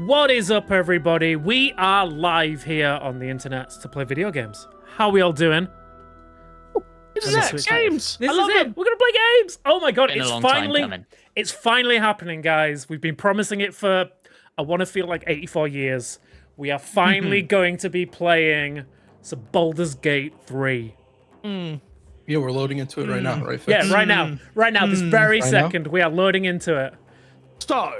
What is up, everybody? We are live here on the internet to play video games. How are we all doing? This is it, games. This I is love it. them. We're gonna play games. Oh my god, Been a it's long time finally, coming. it's finally happening, guys. We've been promising it for, I want to feel like 84 years. We are finally going to be playing some Baldur's Gate 3. Yeah, we're loading into it right now, right? Fix? Yeah, right now, this very Right now? second, we are loading into it. So,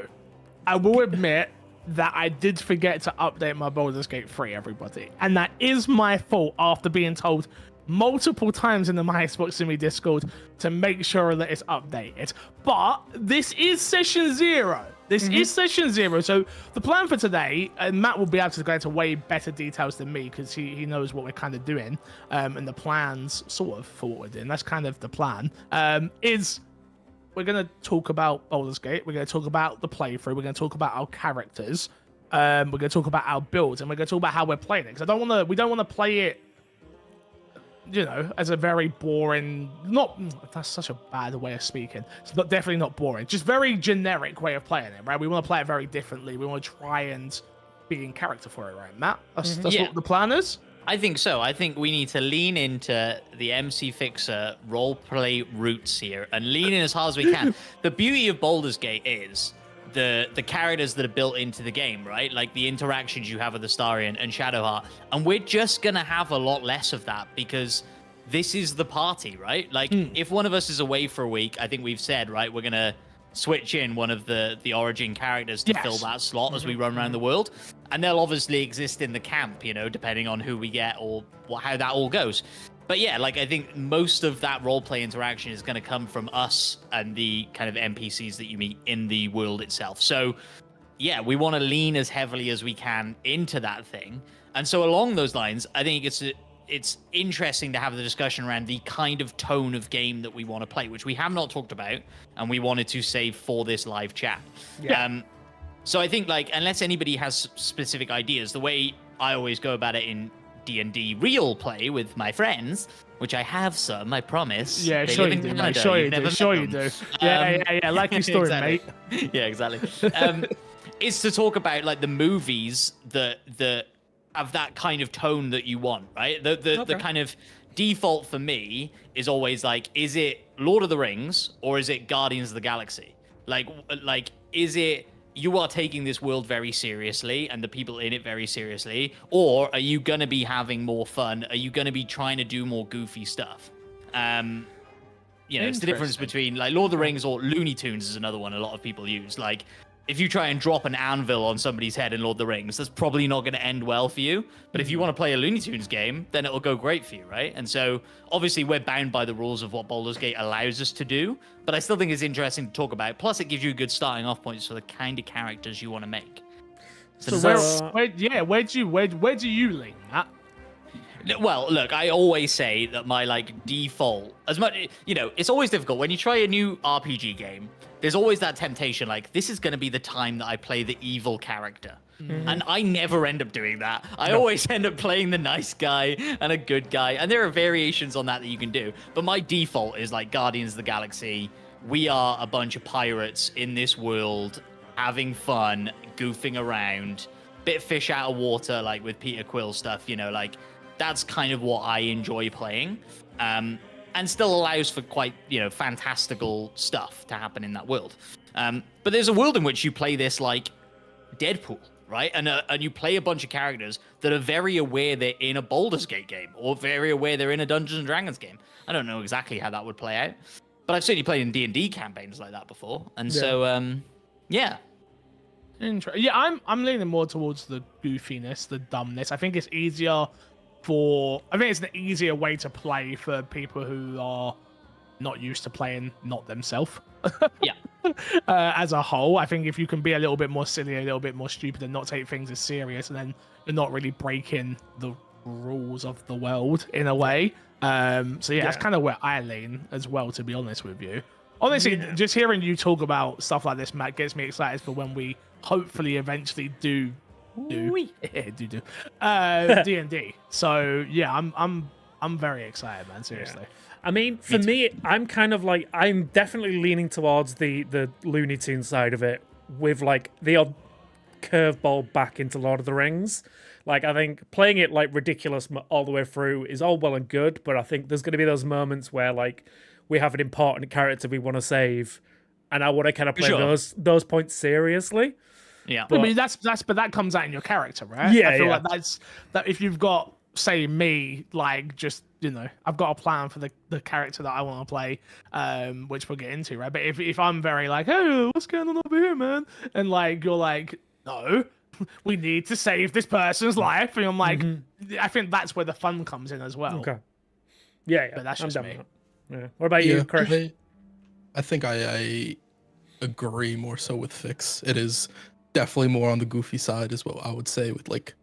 I will admit that I did forget to update my Baldur's Gate 3, everybody. And that is my fault after being told multiple times in the My Xbox Simi Discord to make sure that it's updated. But this is session 0. This is session 0. So the plan for today, and Matt will be able to go into way better details than me because he knows what we're kind of doing, and the plans sort of for what we're doing. That's kind of the plan. Is we're going to talk about Baldur's Gate. We're going to talk about the playthrough. We're going to talk about our characters. We're going to talk about our builds, and we're going to talk about how we're playing it. Because we don't want to play it, you know, as a very boring, that's such a bad way of speaking. It's definitely not boring, just very generic way of playing it, right? We want to play it very differently. We want to try and be in character for it, right, Matt? That's what the plan is? I think so. I think we need to lean into the MC Fixer roleplay roots here and lean in as hard as we can. The beauty of Baldur's Gate is the characters that are built into the game, right? Like the interactions you have with Astarion and Shadowheart. And we're just going to have a lot less of that because this is the party, right? Like if one of us is away for a week, I think we've said, right, we're going to switch in one of the origin characters to fill that slot as we run around the world. And they'll obviously exist in the camp, you know, depending on who we get or how that all goes. But yeah, like I think most of that roleplay interaction is going to come from us and the kind of NPCs that you meet in the world itself. So yeah, we want to lean as heavily as we can into that thing. And so along those lines, I think it's interesting to have the discussion around the kind of tone of game that we want to play, which we have not talked about and we wanted to save for this live chat. Yeah. So I think, like, unless anybody has specific ideas, the way I always go about it in D&D real play with my friends, which I have some, I promise. Yeah, They sure live you in do, Canada. mate. Sure you You've do. never Sure met you them. do. Yeah. Like your story, Exactly. mate. Yeah, exactly. It's to talk about, like, the movies that have that kind of tone that you want, right? The kind of default for me is always, like, is it Lord of the Rings or is it Guardians of the Galaxy? Like is it you are taking this world very seriously and the people in it very seriously, or are you going to be having more fun? Are you going to be trying to do more goofy stuff? You know, it's the difference between, like, Lord of the Rings or Looney Tunes is another one a lot of people use. Like, if you try and drop an anvil on somebody's head in Lord of the Rings, that's probably not going to end well for you. But if you want to play a Looney Tunes game, then it'll go great for you, right? And so, obviously, we're bound by the rules of what Baldur's Gate allows us to do. But I still think it's interesting to talk about. Plus, it gives you good starting off points for the kind of characters you want to make. So where do you lean, Matt? Well, look, I always say that my, like, default, as much, you know, it's always difficult when you try a new RPG game. There's always that temptation, like, this is going to be the time that I play the evil character. And I never end up doing that. I always end up playing the nice guy and a good guy. And there are variations on that you can do. But my default is, like, Guardians of the Galaxy. We are a bunch of pirates in this world, having fun, goofing around, bit fish out of water, like with Peter Quill stuff, you know, like, that's kind of what I enjoy playing. And still allows for quite, you know, fantastical stuff to happen in that world. But there's a world in which you play this like Deadpool, right? And you play a bunch of characters that are very aware they're in a Baldur's Gate game or very aware they're in a Dungeons and Dragons game. I don't know exactly how that would play out, but I've certainly played in D&D campaigns like that before. And so, yeah. Interesting. Yeah, I'm leaning more towards the goofiness, the dumbness. I think it's easier I think it's an easier way to play for people who are not used to playing not themselves. Yeah. As a whole, I think if you can be a little bit more silly, a little bit more stupid, and not take things as serious, and then you're not really breaking the rules of the world in a way. So yeah, that's kind of where I lean as well, to be honest with you. Honestly, just hearing you talk about stuff like this, Matt, gets me excited for when we hopefully eventually do D&D. So yeah, I'm very excited, man. Seriously. Yeah. I mean, for me, I'm kind of like, I'm definitely leaning towards the Looney Tunes side of it, with like the odd curveball back into Lord of the Rings. Like, I think playing it like ridiculous all the way through is all well and good, but I think there's going to be those moments where like we have an important character we want to save, and I want to kind of play those points seriously. Yeah, I mean but that comes out in your character, right? Yeah, I feel like that if you've got, say, me, like, just, you know, I've got a plan for the character that I want to play, which we'll get into, right? But if I'm very like, hey, what's going on over here, man? And like you're like, no, we need to save this person's life, and I'm like, I think that's where the fun comes in as well. Okay. Yeah. But that's just me. Yeah. What about you, Chris? I think I agree more so with Fix. It is definitely more on the goofy side, is what I would say, with like,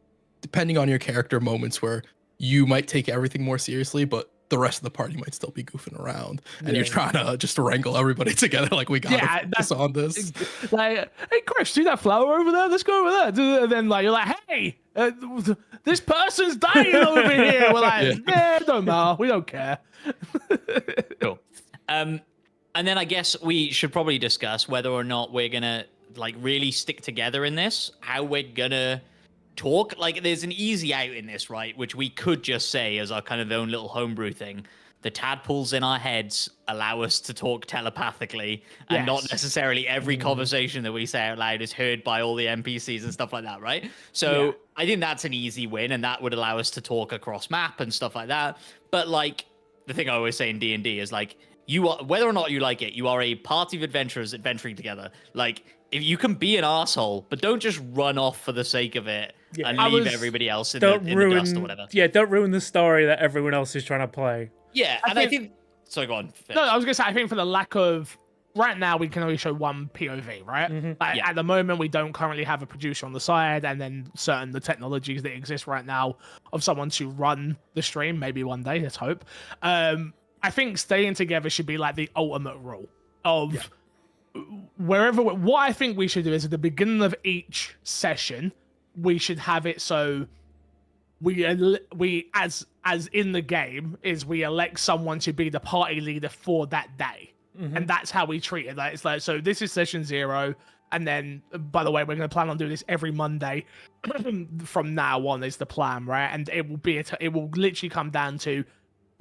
depending on your character, moments where you might take everything more seriously, but the rest of the party might still be goofing around, and you're trying to just wrangle everybody together. Like, we gotta focus on this. Like, hey, Chris, see that flower over there? Let's go over there. And then like you're like, hey, this person's dying over here. We're like, don't matter. We don't care. Cool. And then I guess we should probably discuss whether or not we're gonna like really stick together in this. How we're gonna talk. Like, there's an easy out in this, right? Which we could just say as our kind of own little homebrew thing. The tadpoles in our heads allow us to talk telepathically, and not necessarily every conversation that we say out loud is heard by all the NPCs and stuff like that, right? So I think that's an easy win, and that would allow us to talk across map and stuff like that. But like, the thing I always say in D&D is like, you are, whether or not you like it, you are a party of adventurers adventuring together. Like, if you can be an asshole, but don't just run off for the sake of it and leave everybody else in the dust or whatever. Yeah, don't ruin the story that everyone else is trying to play. Yeah, I think... So go on. Fitz. No, I was going to say, I think for the lack of... Right now, we can only show one POV, right? Like, at the moment, we don't currently have a producer on the side, and then the technologies that exist right now of someone to run the stream, maybe one day, let's hope. I think staying together should be like the ultimate rule of wherever. What I think we should do is at the beginning of each session, we should have it so we as in the game is we elect someone to be the party leader for that day, and that's how we treat it. Like, it's like, so this is session 0, and then by the way, we're going to plan on doing this every Monday from now on is the plan, right? And it will be it will literally come down to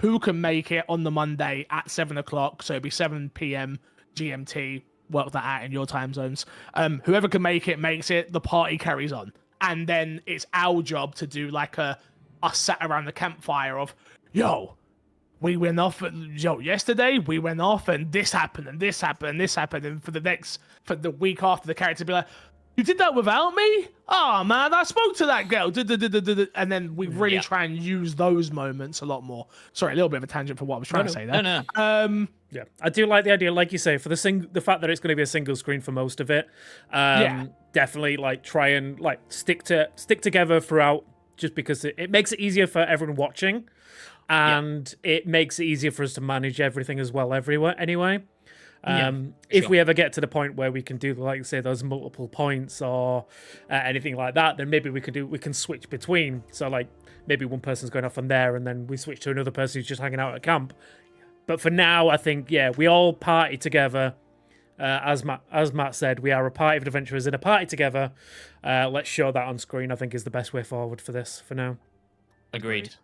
who can make it on the Monday at 7 o'clock. So it'll be 7 p.m. GMT. Work that out in your time zones. Whoever can make it makes it. The party carries on, and then it's our job to do like us sat around the campfire of, we went off. Yesterday we went off, and this happened, and this happened, and this happened, and for the week after, the character be like, you did that without me? Oh man, I spoke to that girl. And then we really try and use those moments a lot more. Sorry, a little bit of a tangent for what I was trying to say there. No. Yeah, I do like the idea, like you say, for the fact that it's going to be a single screen for most of it. Definitely, like, try and like stick together throughout, just because it makes it easier for everyone watching, and it makes it easier for us to manage everything as well everywhere. Anyway. If we ever get to the point where we can do, like, say, those multiple points or anything like that, then maybe we can switch between. So like, maybe one person's going off on there, and then we switch to another person who's just hanging out at camp. But for now, I think we all party together. As Matt said, we are a party of adventurers in a party together. Let's show that on screen. I think is the best way forward for this for now. Agreed.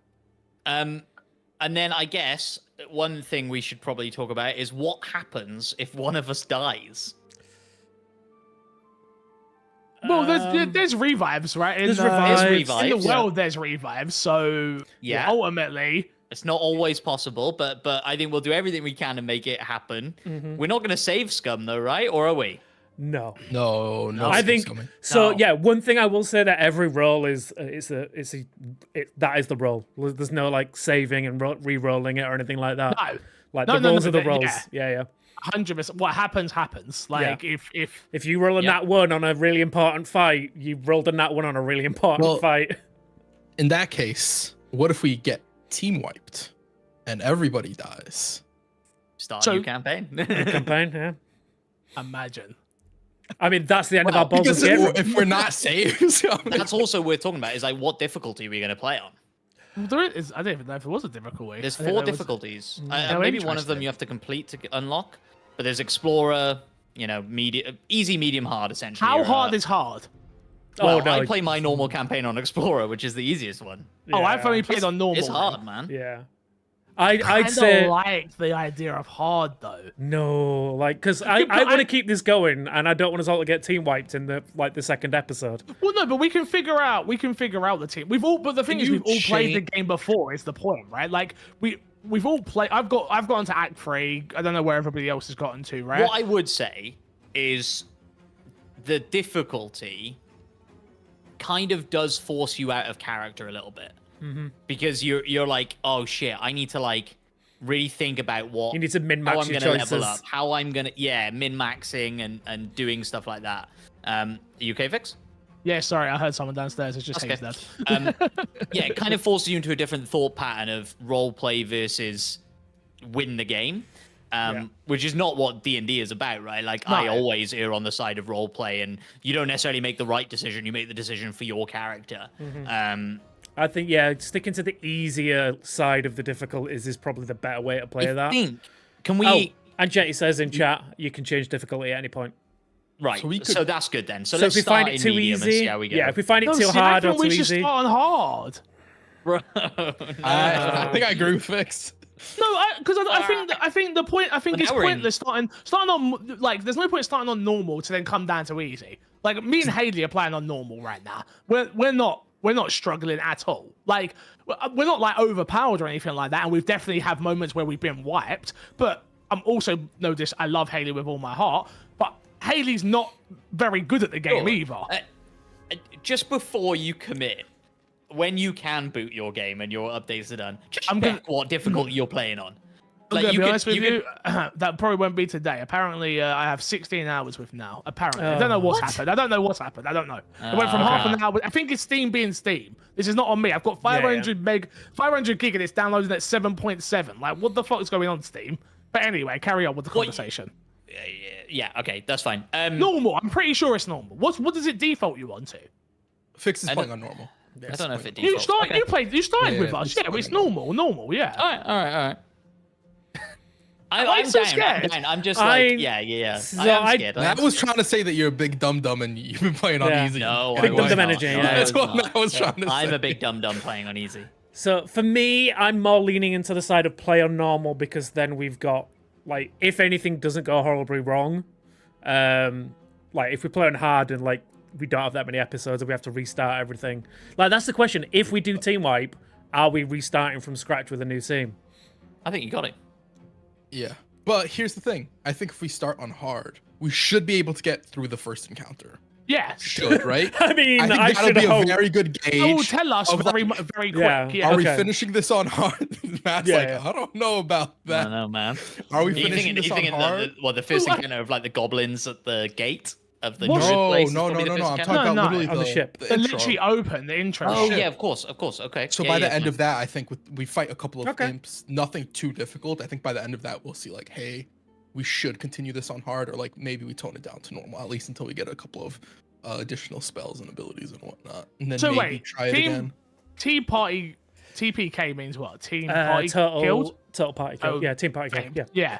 And then I guess one thing we should probably talk about is what happens if one of us dies. Well, there's revives, right? There's revives. In the world, there's revives. So ultimately, it's not always possible, but I think we'll do everything we can to make it happen. We're not going to save Scum, though, right? Or are we? No. I think so. Yeah, one thing I will say that every roll is that is the roll. There's no like saving and re-rolling it or anything like that. No. Like the rolls are the rolls. Yeah. 100%. What happens. Like if you roll a nat 1 on a really important fight, you rolled a nat 1 on a really important fight. In that case, what if we get team wiped and everybody dies? Start a new campaign. Yeah. Imagine. I mean, that's the end of our Baldur's Gate. If we're not saved, that's also what we're talking about. Is like, what difficulty are we going to play on? There is. I don't even know if there was a difficulty. There's 4 difficulties. Maybe one of them you have to complete to unlock. But there's Explorer, medium, easy, medium, hard, essentially. How hard is hard? Well, no. I play my normal campaign on Explorer, which is the easiest one. Oh, I've Yeah. only played on normal. It's hard, man. Yeah. I I'd say like the idea of hard though. no, like, because I want to keep this going, and I don't want us all to get team wiped in the second episode. Well, no, but we can figure out the team. But the thing is, we've all played the game before. Is the point, right? Like we've all played. I've gotten to Act 3. I don't know where everybody else has gotten to, right? What I would say is the difficulty kind of does force you out of character a little bit. Because you're like, oh shit, I need to like really think about what You need to min-max how I'm your gonna choices. level up, how I'm gonna min-maxing and doing stuff like that. Are you okay, Fix? Yeah, sorry, I heard someone downstairs. It's just Hayes That's dead. Yeah, it kind of forces you into a different thought pattern of role play versus win the game. Which is not what D&D is about, right? Like, I always err on the side of role play, and you don't necessarily make the right decision. You make the decision for your character. I think, sticking to the easier side of the difficulties is probably the better way to play that. Can we... Oh, and Jetty says in chat, you can change difficulty at any point. Right, so that's good then. So if let's we start find it in too medium and easy, see how we go. if we find it too hard or too we should easy... start on hard. Bro, I think I agree with Fix. No, because I think the point it's pointless starting on like there's no point starting on normal to then come down to easy. Like me and Haley are playing on normal right now. We're not struggling at all. Like we're not like overpowered or anything like that, and we've definitely have moments where we've been wiped. But I'm also noticed I love Haley with all my heart, but Haley's not very good at the game either. Just before you commit, when you can boot your game and your updates are done, just check what difficulty you're playing on. I'm gonna be honest with you, that probably won't be today. Apparently, I have 16 hours with now. Apparently, I don't know what's happened. I don't know what's happened. I don't know. It went from half an hour. I think it's Steam being Steam. This is not on me. I've got 500 gig, and it's downloading at 7.7. Like, what the fuck is going on, Steam? But anyway, carry on with the conversation. Yeah, okay, that's fine. Normal. I'm pretty sure it's normal. What does it default you onto? Fix is playing on normal. I don't know if it defaults. You started with us. Yeah, it's normal. Yeah. All right. I'm so scared. I'm down. I'm just like, yeah. So I'm scared. I was trying to say that you're a big dum dum and you've been playing on easy. No, Big I dum was dum not. energy, No, yeah. That's what not. I was trying to say. I'm a big dum dum playing on easy. So for me, I'm more leaning into the side of play on normal because then we've got, like, if anything doesn't go horribly wrong, like if we play on hard and like we don't have that many episodes and we have to restart everything. Like that's the question. If we do team wipe, are we restarting from scratch with a new team? I think you got it. Yeah. But here's the thing. I think if we start on hard, we should be able to get through the first encounter. Yeah. Should, right? I mean, I think I that'll should be hope. a very good gauge. Oh, tell us of, very like, quick. Yeah. Yeah. Are we Okay. finishing this on hard? Matt's like, Yeah. I don't know about I that. don't know, man. Are we You finishing this on hard? the first encounter of like the goblins at the gate of the druid No, place is no. probably the first I'm encounter? talking about No, literally on the ship. The They're intro. literally open, the intro. Oh ship. yeah, of course. Okay. So Yeah, by the yeah, end fine. of that, I think we fight a couple of Okay. imps, nothing too difficult. I think by the end of that, we'll see like, hey, we should continue this on hard, or like maybe we tone it down to normal, at least until we get a couple of additional spells and abilities and whatnot, and then So maybe wait, try it again. Tea party, TPK means what? Team party Total killed? party kill. Oh, Yeah, team party kill. Yeah.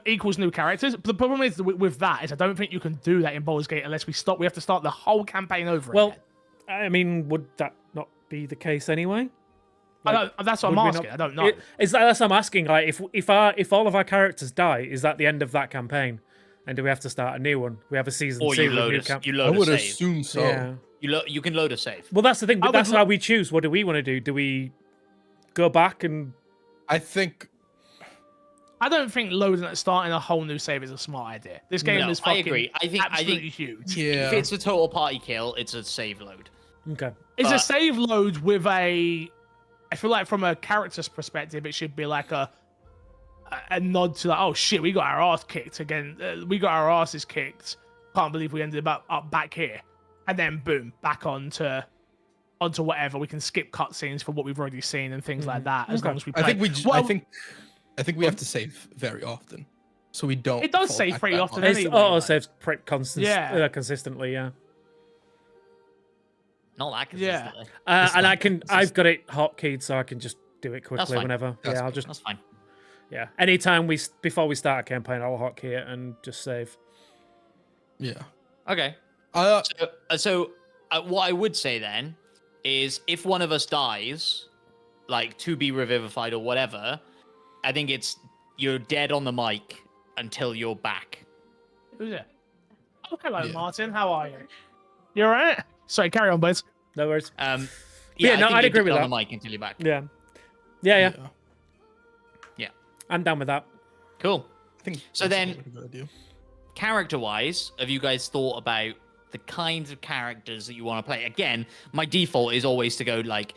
Equals new characters. But the problem is with that is I don't think you can do that in Baldur's Gate unless we have to start the whole campaign over Well, again. I mean, would that not be the case anyway? That's what I'm would we asking. not- I don't know. That's what I'm asking. Like, if all of our characters die, is that the end of that campaign? And do we have to start a new one? We have a season Or 2 you with load new a I would save. assume so. Yeah. You can load a save. Well, that's the thing. I That's would how we choose. What do we want to do? Do we go back and I think I don't think loading and starting a whole new save is a smart idea. This game No, is I fucking agree. I think absolutely huge. yeah. if it's a total party kill, it's a save load. okay? It's But- a save load with a. I feel like from a character's perspective, it should be like a nod to like, oh shit, we got our ass kicked again. We got our asses kicked. Can't believe we ended up back here, and then boom, back onto whatever. We can skip cutscenes for what we've already seen and things like that. As Okay. long as we play. I think we. Well, I think we have to save very often, so we don't. It does fall save back pretty that often much. It's anyway, auto though. saves Yeah. consistently. Yeah. Not that Yeah. consistently. And I've got it hotkeyed, so I can just do it quickly fine. whenever. That's I'll just That's fine. Anytime before we start a campaign, I'll hotkey it and just save. Yeah. Okay. Uh, So what I would say then is if one of us dies, like to be revivified or whatever, I think it's you're dead on the mic until you're back. Who's it? Oh, hello, Yeah. Martin. How are you? You all right? Sorry, carry on, boys. No worries. Yeah, no, I think I'd you're agree with dead that. on the mic until you're back. Yeah. I'm down with that. Cool. I think So that's then- a good idea. Character-wise, have you guys thought about the kinds of characters that you want to play? Again, my default is always to go like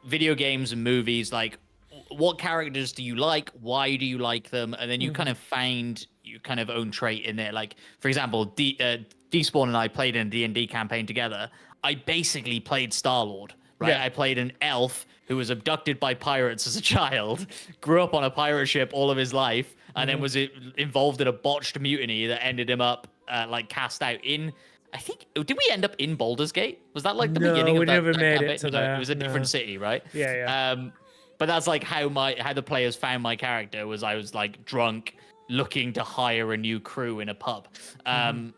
video games and movies. Like, what characters do you like? Why do you like them? And then you kind of find your kind of own trait in there. Like, for example, Despawn and I played in a D&D campaign together. I basically played Star-Lord. Right, Yeah. I played an elf who was abducted by pirates as a child, grew up on a pirate ship all of his life, and then was involved in a botched mutiny that ended him up like cast out in. I think did we end up in Baldur's Gate? Was that like the No, beginning we of that? never that made campaign? it to No, there, it was a no. different city, right? Yeah. But that's like how the players found my character was I was like drunk, looking to hire a new crew in a pub. And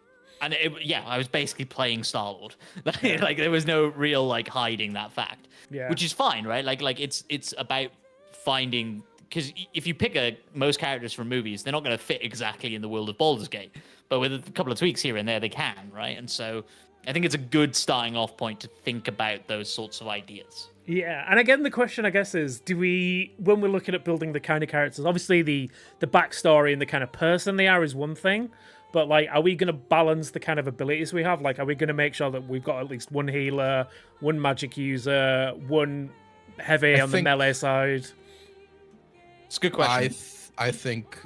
I was basically playing Star-Lord. Like there was no real like hiding that fact. Yeah. Which is fine, right? Like it's about finding, because if you pick most characters from movies, they're not going to fit exactly in the world of Baldur's Gate. But with a couple of tweaks here and there, they can, right? And so I think it's a good starting off point to think about those sorts of ideas. Yeah, and again, the question, I guess, is when we're looking at building the kind of characters, obviously the backstory and the kind of person they are is one thing, but like, are we going to balance the kind of abilities we have? Like, are we going to make sure that we've got at least one healer, one magic user, one heavy on the melee side? It's a good question. I think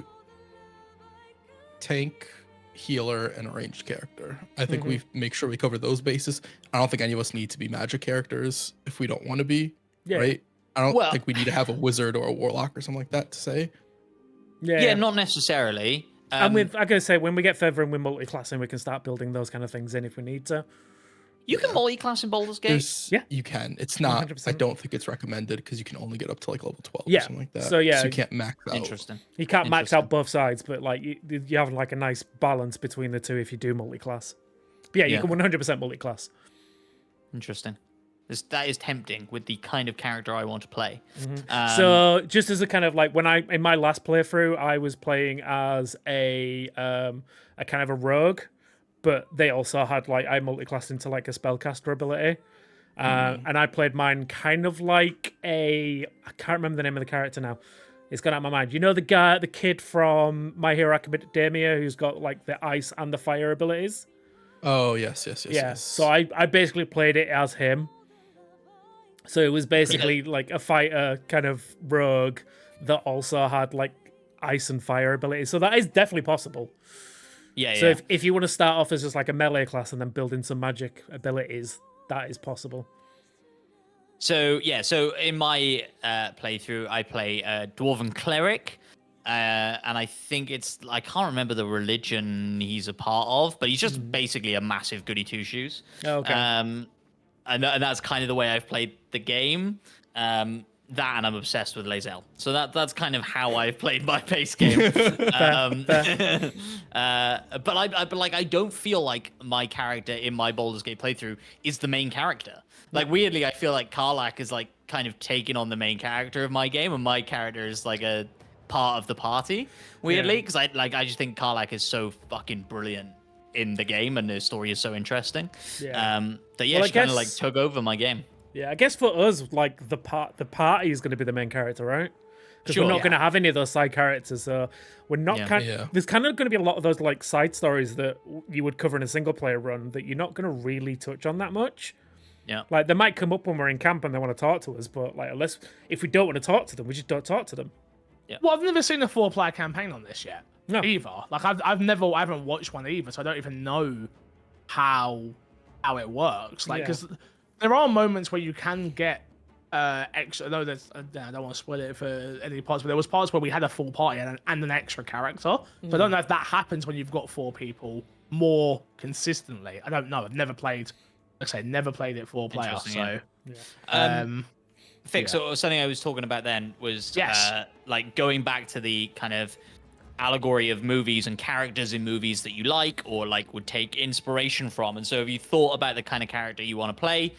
tank, healer, and a ranged character. I think we make sure we cover those bases. I don't think any of us need to be magic characters if we don't want to be. Yeah. Right? I don't Well- think we need to have a wizard or a warlock or something like that to say. Yeah, not necessarily. And I gotta say, when we get further in with multi-classing, we can start building those kind of things in if we need to. You can multi-class in Baldur's Gate. Yeah. You can. It's not. 100%. I don't think it's recommended because you can only get up to like level 12 Yeah. or something like that. So, yeah. you can't max out. Interesting. You can't max out Interesting. both sides, but like you have like a nice balance between the two if you do multi-class. But yeah, you Yeah. can 100% multi-class. Interesting. That is tempting with the kind of character I want to play. So just as a kind of like in my last playthrough, I was playing as a kind of a rogue, but they also had like I multi-classed into like a spellcaster ability. And I played mine kind of like I can't remember the name of the character now. It's gone out of my mind. You know the kid from My Hero Academia who's got like the ice and the fire abilities? Oh yes. Yeah. So I basically played it as him. So it was basically like a fighter kind of rogue that also had like ice and fire abilities. So that is definitely possible. Yeah, So yeah. if you want to start off as just like a melee class and then build in some magic abilities, that is possible. So in my playthrough, I play a dwarven cleric, and I think I can't remember the religion he's a part of, but he's just basically a massive goody two shoes. Okay. And that's kind of the way I've played the game. That and I'm obsessed with Lae'zel. So that's kind of how I've played my base game. But I don't feel like my character in my Baldur's Gate playthrough is the main character. Like weirdly, I feel like Karlach is like kind of taking on the main character of my game, and my character is like a part of the party. Weirdly, because I just think Karlach is so fucking brilliant in the game, and the story is so interesting. Yeah. That yeah, Well, I she kind of like guess- took over my game. Yeah, I guess for us, like the party is going to be the main character, right? Because Sure, we're not yeah. going to have any of those side characters, so we're not Yeah. Yeah. There's kind of going to be a lot of those like side stories that you would cover in a single player run that you're not going to really touch on that much. Yeah. Like they might come up when we're in camp and they want to talk to us, but like if we don't want to talk to them, we just don't talk to them. Well, I've never seen a 4-player campaign on this yet. No. Either. Like I haven't watched one either, so I don't even know how it works. Like Yeah. because there are moments where you can get extra. No, there's I don't want to spoil it for any parts, but there was parts where we had a full party and an extra character. So I don't know if that happens when you've got 4 people more consistently. I don't know. I've never played. Like I say, never played it 4-player. Interesting, So yeah. Fix. Yeah. So something I was talking about then was Yes. like going back to the kind of allegory of movies and characters in movies that you like or like would take inspiration from. And so have you thought about the kind of character you want to play?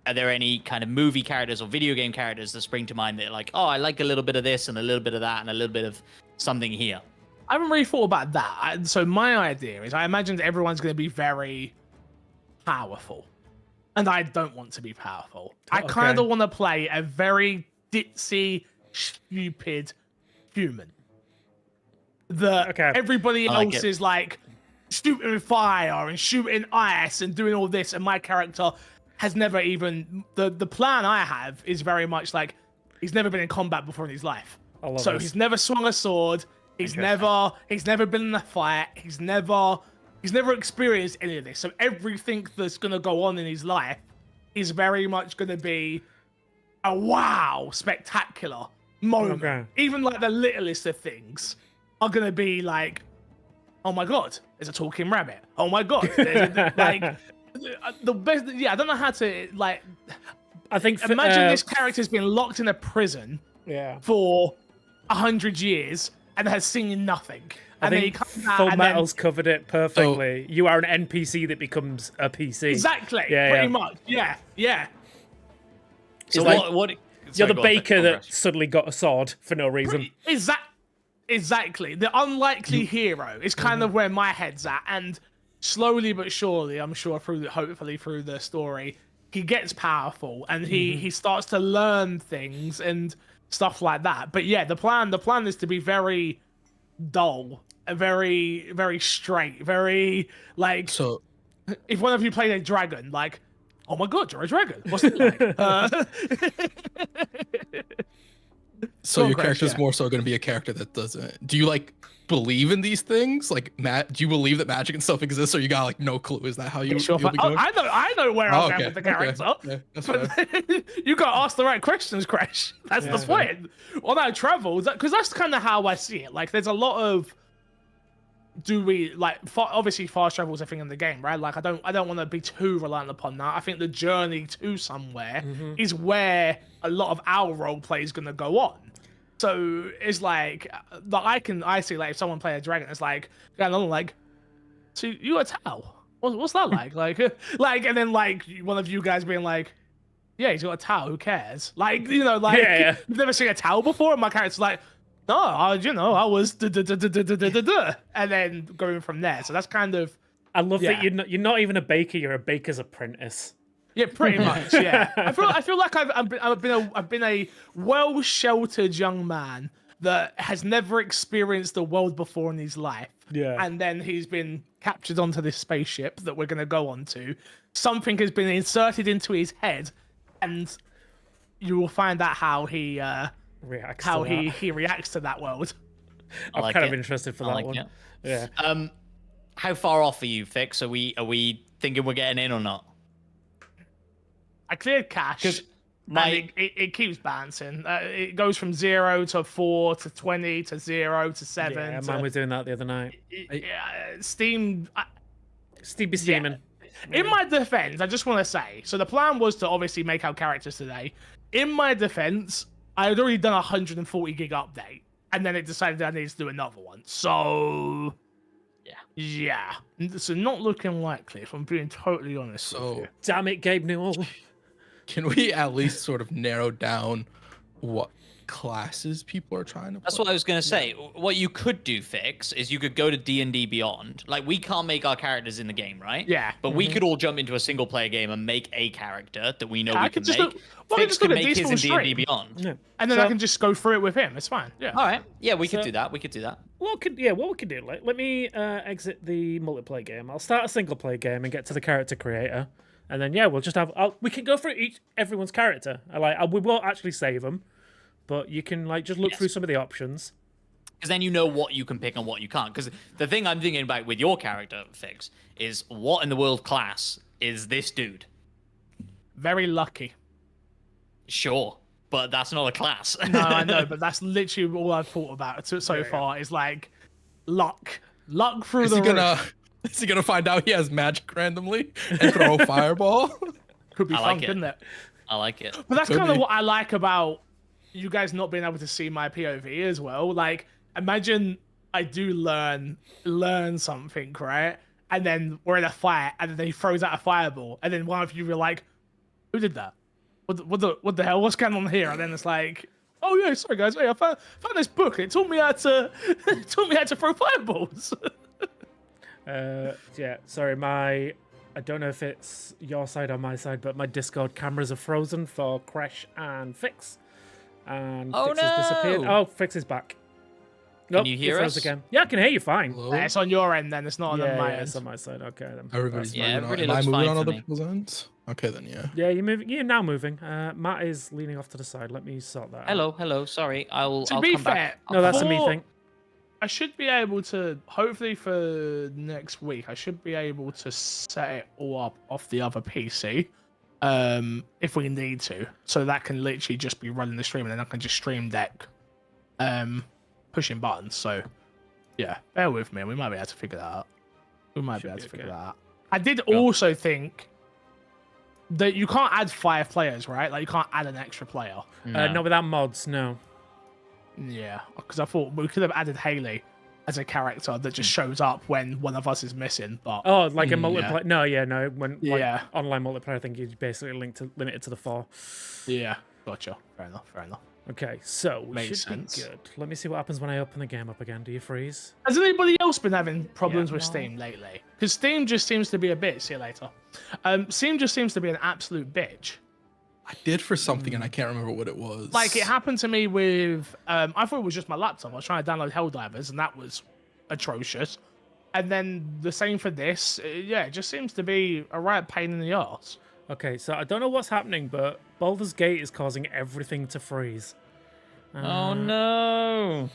Are there any kind of movie characters or video game characters that spring to mind that are like, oh, I like a little bit of this and a little bit of that and a little bit of something here? I haven't really thought about that. So my idea is I imagined everyone's going to be very powerful. And I don't want to be powerful. I kind of want to play a very ditzy, stupid human. Everybody else is like shooting fire and shooting ice and doing all this, and my character has never even the plan I have is very much like he's never been in combat before in his life. So he's never swung a sword. He's never been in a fight. He's never experienced any of this. So everything that's gonna go on in his life is very much gonna be a wow, spectacular moment. Okay. Even like the littlest of things are gonna be like, oh my god, there's a talking rabbit. Oh my god, like the best. Yeah, I don't know how to like. I think imagine this character's been locked in a prison for 100 years and has seen nothing. And then he comes out Full Metal's covered it perfectly. You are an NPC that becomes a PC. Exactly. Pretty much. Yeah. So what? You're the baker that suddenly got a sword for no reason. Exactly. The unlikely hero is kind of where my head's at, and slowly but surely, I'm sure hopefully through the story, he gets powerful and he starts to learn things and stuff like that. But yeah, the plan is to be very dull, very, very straight, very like. So, if one of you played a dragon, like, oh my god, you're a dragon. What's it like? So your character's more so going to be a character that doesn't. Do you like believe in these things? Like, Matt, do you believe that magic and stuff exists, or you got like no clue? Is that how you? You'll be going? I know where I'm going with the character. Okay. That's you got to ask the right questions, Crash. That's the point. When I travel, because that's kind of how I see it. Like, there's a lot of. Do we like obviously fast travel is a thing in the game, right? Like I don't want to be too reliant upon that. I think the journey to somewhere is where a lot of our role play is gonna go on. So it's like I see like if someone play a dragon, it's like going on like, so you got a towel. What's that like? like and then like one of you guys being like, yeah, he's got a towel. Who cares? Like you've never seen a towel before, and my character's like. No, I was and then going from there. So that's kind of. I love that you're not even a baker. You're a baker's apprentice. Yeah, pretty much. Yeah, I feel like I've been a well-sheltered young man that has never experienced the world before in his life. Yeah, and then he's been captured onto this spaceship that we're gonna go onto. Something has been inserted into his head, and you will find out how he. He reacts to that world. I'm kind of interested for that one. It. Yeah. How far off are you, Fix? Are we thinking we're getting in or not? I cleared cash. It keeps bouncing. It goes from 0 to 4 to 20 to 0 to 7. Yeah, mine was doing that the other night. Steam. Steve be steaming. Yeah. In my defense, I just want to say, so the plan was to obviously make our characters today. In my defense, I had already done a 140 gig update, and then it decided that I needed to do another one. So, yeah. So not looking likely, if I'm being totally honest. So, damn it, Gabe Newell. Can we at least sort of narrow down what classes people are trying to play? That's what I was gonna say. What you could do, Fix, is you could go to D&D Beyond. Like, we can't make our characters in the game, right? Yeah. But we could all jump into a single player game and make a character that we know we can make. Fix could make his in D&D Beyond. Yeah. And then I can just go through it with him. It's fine. Yeah. All right. Yeah, we could do that. What we could do? Like, let me exit the multiplayer game. I'll start a single player game and get to the character creator, and then we'll just have. We can go through everyone's character. We won't actually save them. But you can just look through some of the options. Because then you know what you can pick and what you can't. Because the thing I'm thinking about with your character, Fix, is what in the world class is this dude? Very lucky. Sure, but that's not a class. No, I know, but that's literally all I've thought about so far is like luck. Luck through the roof. Is he gonna find out he has magic randomly and throw a fireball? Could be fun, couldn't it? I like it. But that's kind of what I like about you guys not being able to see my POV as well. Like, imagine I do learn something, right? And then we're in a fight, and then he throws out a fireball, and then one of you were like, "Who did that? What the hell? What's going on here?" And then it's like, "Oh yeah, sorry guys, hey, I found this book. It taught me how to throw fireballs." Yeah, sorry, I don't know if it's your side or my side, but my Discord cameras are frozen for Crash and Fix. And Oh, Fix has disappeared. no. Oh, Fix is back. Nope, you he hear froze us? again. Yeah, I can hear you fine. Hello? It's on your end then. It's not on Yeah, my yeah, end. it's on my side. Okay, then. Everybody's Yeah, moving everybody on. Am I looks moving fine on for other me. people's ends? Okay, then yeah. Yeah, you're moving. You're now moving. Matt is leaning off to the side. Let me sort that out. Hello. Sorry, I'll To be come fair, back. No, that's a me for- thing. I should be able to, hopefully for next week, I should be able to set it all up off the other PC, if we need to. So that can literally just be running the stream, and then I can just stream deck, pushing buttons. So, yeah, bear with me. We might be able to figure that out. We might be able to figure that out. I did also think that you can't add 5 players, right? Like, you can't add an extra player. Not without mods, no. Yeah, because I thought we could have added Haley as a character that just shows up when one of us is missing. But Oh, like a yeah. multiplayer? No. When Yeah. online multiplayer, I think you're basically limited to the 4. yeah, gotcha. Fair enough. Okay, so we Makes should sense. be good. Let me see what happens when I open the game up again. Do you freeze? Has anybody else been having problems with no. Steam lately? Because Steam just seems to be a bitch. See you later. Steam just seems to be an absolute bitch. I did for something and I can't remember what it was. Like it happened to me with. I thought it was just my laptop. I was trying to download Helldivers, and that was atrocious. And then the same for this. Yeah, it just seems to be a right pain in the arse. Okay, so I don't know what's happening, but Baldur's Gate is causing everything to freeze. Oh no.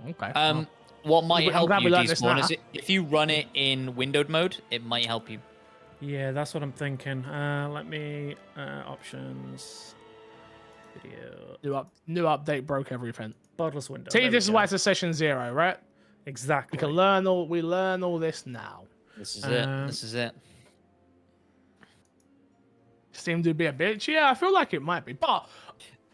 Okay. What might I'm help glad you, we learned this Despawn, now. is if you run it in windowed mode, it might help you. Yeah, that's what I'm thinking. Let me options, video, New update broke everything. borderless window. See, There we this is go. why it's a session 0, right? Exactly. We learn all this now. This is it. Um, This is it. Steam do be a bitch. Yeah, I feel like it might be, but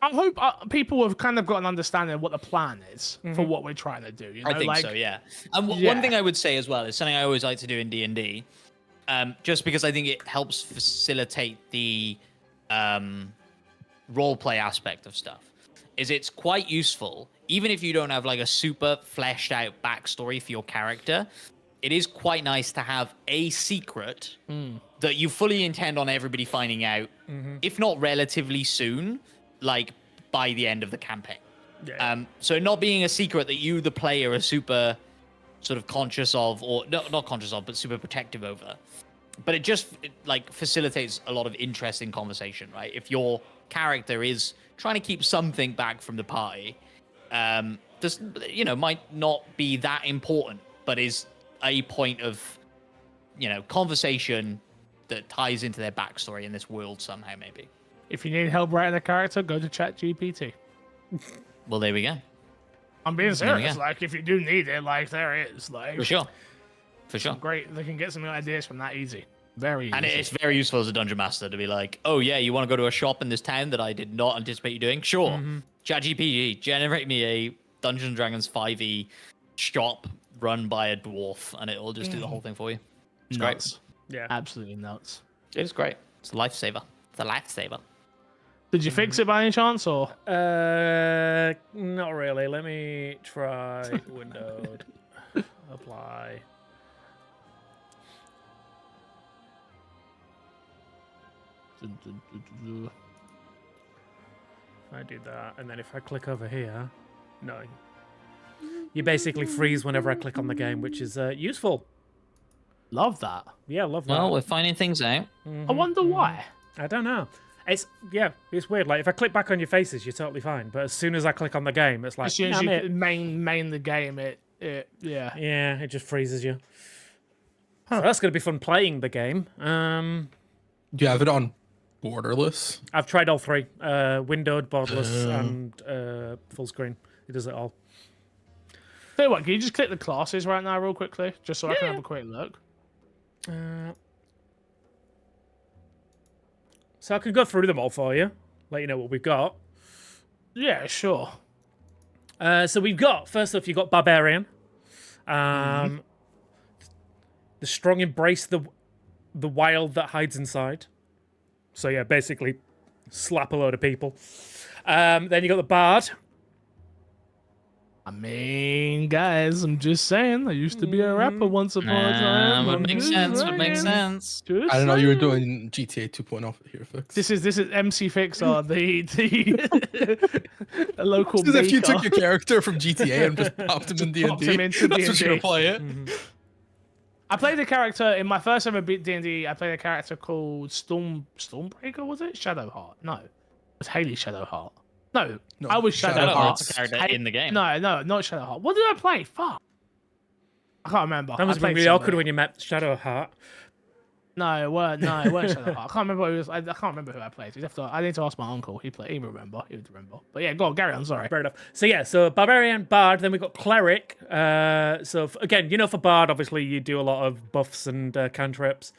I hope people have kind of got an understanding of what the plan is for what we're trying to do. You know, I think like, so, yeah. And Yeah. one thing I would say as well is something I always like to do in D&D, just because I think it helps facilitate the roleplay aspect of stuff, is it's quite useful, even if you don't have like a super fleshed out backstory for your character, it is quite nice to have a secret that you fully intend on everybody finding out, if not relatively soon, like by the end of the campaign. Yeah. So not being a secret that you, the player, are super sort of conscious of, or not conscious of, but super protective over. But it just like facilitates a lot of interesting conversation, right? If your character is trying to keep something back from the party, this might not be that important, but is a point of conversation that ties into their backstory in this world somehow, maybe. if you need help writing a character, go to ChatGPT. Well, there we go. I'm being There we serious. go. Like, if you do need it, like, there it is. Like, For sure. For sure. great. They can get some ideas from that easy. Very easy. And it's very useful as a dungeon master to be like, oh yeah, you want to go to a shop in this town that I did not anticipate you doing? Sure. ChatGPT, generate me a Dungeons & Dragons 5e shop run by a dwarf, and it'll just do the whole thing for you. It's nuts. Yeah. Absolutely nuts. great. It's great. It's a lifesaver. It's a lifesaver. Did you fix it by any chance, or? Not really. Let me try windowed. Apply. I do that, and then if I click over here, no. You basically freeze whenever I click on the game, which is useful. Love that. Yeah, love that. Well, we're finding things out. I wonder why. I don't know. It's weird. Like if I click back on your faces, you're totally fine. But as soon as I click on the game, it's like As soon as "Nah, you mate." main the game, yeah. Yeah, it just freezes you. So that's gonna be fun playing the game. Do you have it on borderless? I've tried all 3: windowed, borderless, and full screen. It does it all. Tell you what, can you just click the classes right now, real quickly, just so I can Yeah. have a quick look? So I can go through them all for you, let you know what we've got. Yeah, sure. So we've got, first off, you've got Barbarian. The strong embrace the wild that hides inside. So yeah, basically slap a load of people. Then you got the Bard. I mean, guys, I'm just saying. I used to be a rapper once upon a time. Would I'm make just sense. Would saying. make sense. Just I didn't know you were saying. doing GTA 2.0 here, Fix. This is MC Fixer, the a local As if you baker. took your character from GTA and just popped him in D&D. Popped him into That's what D&D. you're gonna play it. I played a character in my first ever D&D. I played a character called Stormbreaker. Was it Shadowheart? No, it was Haley Shadowheart. No, No, I was Shadowheart. Shadowheart. It's a character in the game. No, not Shadowheart. What did I play? Fuck, I can't remember. That must I have been played really awkward somebody. when you met Shadowheart. No, it weren't Shadowheart. I can't remember who it was. I can't remember who I played. I need to ask my uncle. He would remember. But yeah, go on, carry on. Sorry. Fair enough. So yeah, so Barbarian, Bard, then we've got Cleric. Again, for Bard, obviously you do a lot of buffs and cantrips.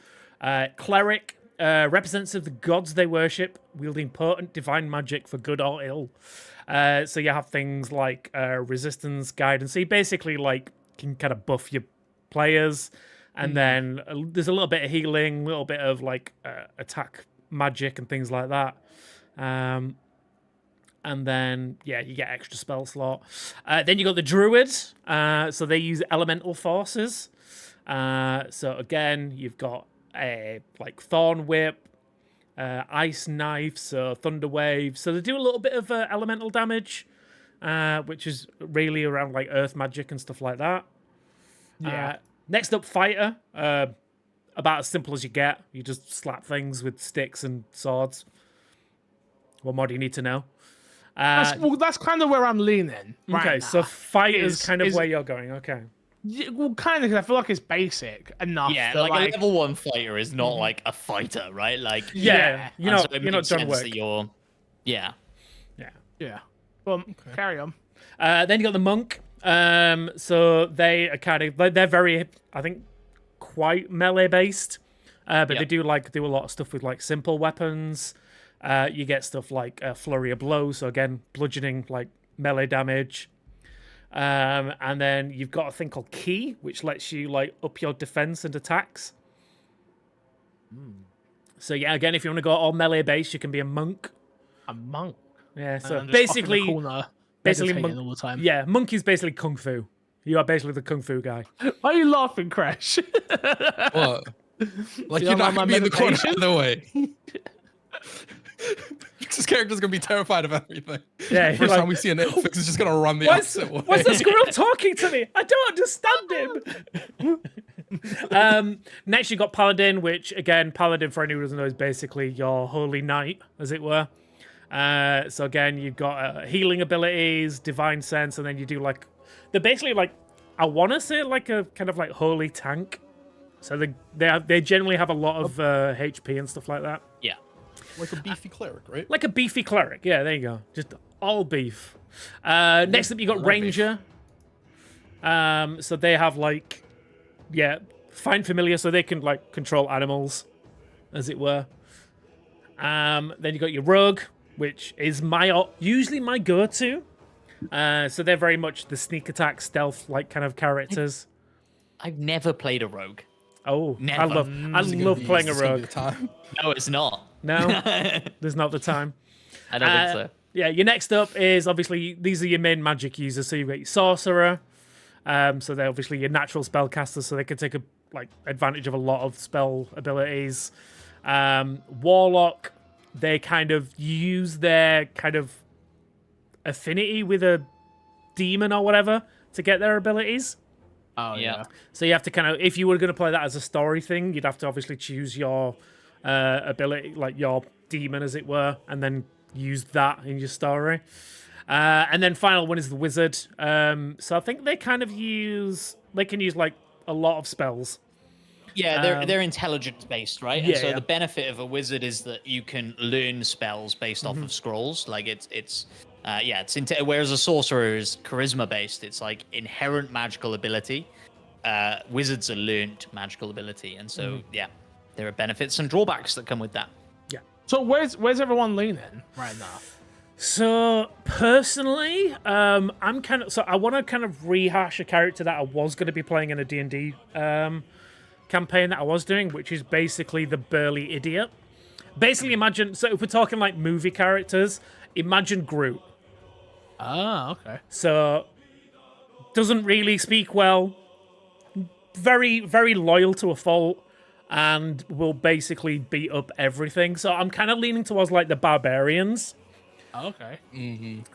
Cleric, represents the gods they worship, wielding potent divine magic for good or ill. So you have things like resistance, guidance. So you basically can kind of buff your players. And then there's a little bit of healing, a little bit of attack magic and things like that. And then, you get extra spell slot. Then you got the Druid. So they use elemental forces. So again, you've got Thorn Whip, Ice Knife, so Thunder Wave. So they do a little bit of elemental damage, which is really around Earth magic and stuff like that. Yeah. Next up, Fighter. About as simple as you get. You just slap things with sticks and swords. What more do you need to know? That's kind of where I'm leaning. Right Okay, now. so Fighter's kind of where you're going. Okay. Yeah, well, kind of, because I feel like it's basic enough. Yeah, that, a level 1 fighter is not a fighter, right? Yeah, and so it you're not makes John sense Wick. that you're. Yeah. Yeah. Well, carry on. Then you got the Monk. So they are they're very, I think, quite melee based. But they do do a lot of stuff with simple weapons. You get stuff like Flurry of Blows, so again, bludgeoning melee damage. And then you've got a thing called Key, which lets you up your defense and attacks. So yeah, again, if you want to go all melee based, you can be a monk. A monk. Yeah, so And just off in the basically, corner, basically meditating all the time. yeah, monk is basically kung fu. You are basically the kung fu guy. Why are you laughing, Crash? What? You You're don't not like my gonna be in the corner meditation? either way. Fix's character's gonna be terrified of everything. Yeah, First time we see an Fix is just gonna run the Why's opposite way. the squirrel talking to me? I don't understand him. Next, you got Paladin, which again, Paladin for anyone who doesn't know is basically your holy knight, as it were. So again, you've got healing abilities, divine sense, and then you do they're basically I want to say a kind of holy tank. So they generally have a lot of HP and stuff like that. Yeah. Like a beefy cleric, right? Like a beefy cleric. Yeah, there you go. Just all beef. Next up, you got Ranger. So they have find familiar, so they can control animals, as it were. Then you got your Rogue, which is usually my go-to. So they're very much the sneak attack, stealth kind of characters. I've never played a rogue. Oh, Never. I love playing a Rogue. No, it's not. No, there's not the time. I don't think so. Yeah, your next up is obviously these are your main magic users. So you've got your sorcerer. So they're obviously your natural spellcasters, so they can take advantage of a lot of spell abilities. Warlock, they kind of use their kind of affinity with a demon or whatever to get their abilities. Oh Yeah. So you have to kind of, if you were going to play that as a story thing, you'd have to obviously choose your ability, your demon, as it were, and then use that in your story. And then final one is the wizard. So I think they can use a lot of spells. Yeah, they're intelligence based, right? And yeah, so yeah. the benefit of a wizard is that you can learn spells based off of scrolls. Whereas a sorcerer is charisma based. It's inherent magical ability. Wizards are learned magical ability, and so there are benefits and drawbacks that come with that. So where's everyone leaning right now? So personally, I'm kind of I want to kind of rehash a character that I was going to be playing in a D&D campaign that I was doing, which is basically the burly idiot. Basically, imagine, so if we're talking like movie characters, imagine Groot. Ah, okay. So doesn't really speak well, very very loyal to a fault, and will basically beat up everything. So I'm kind of leaning towards like the barbarians. Okay.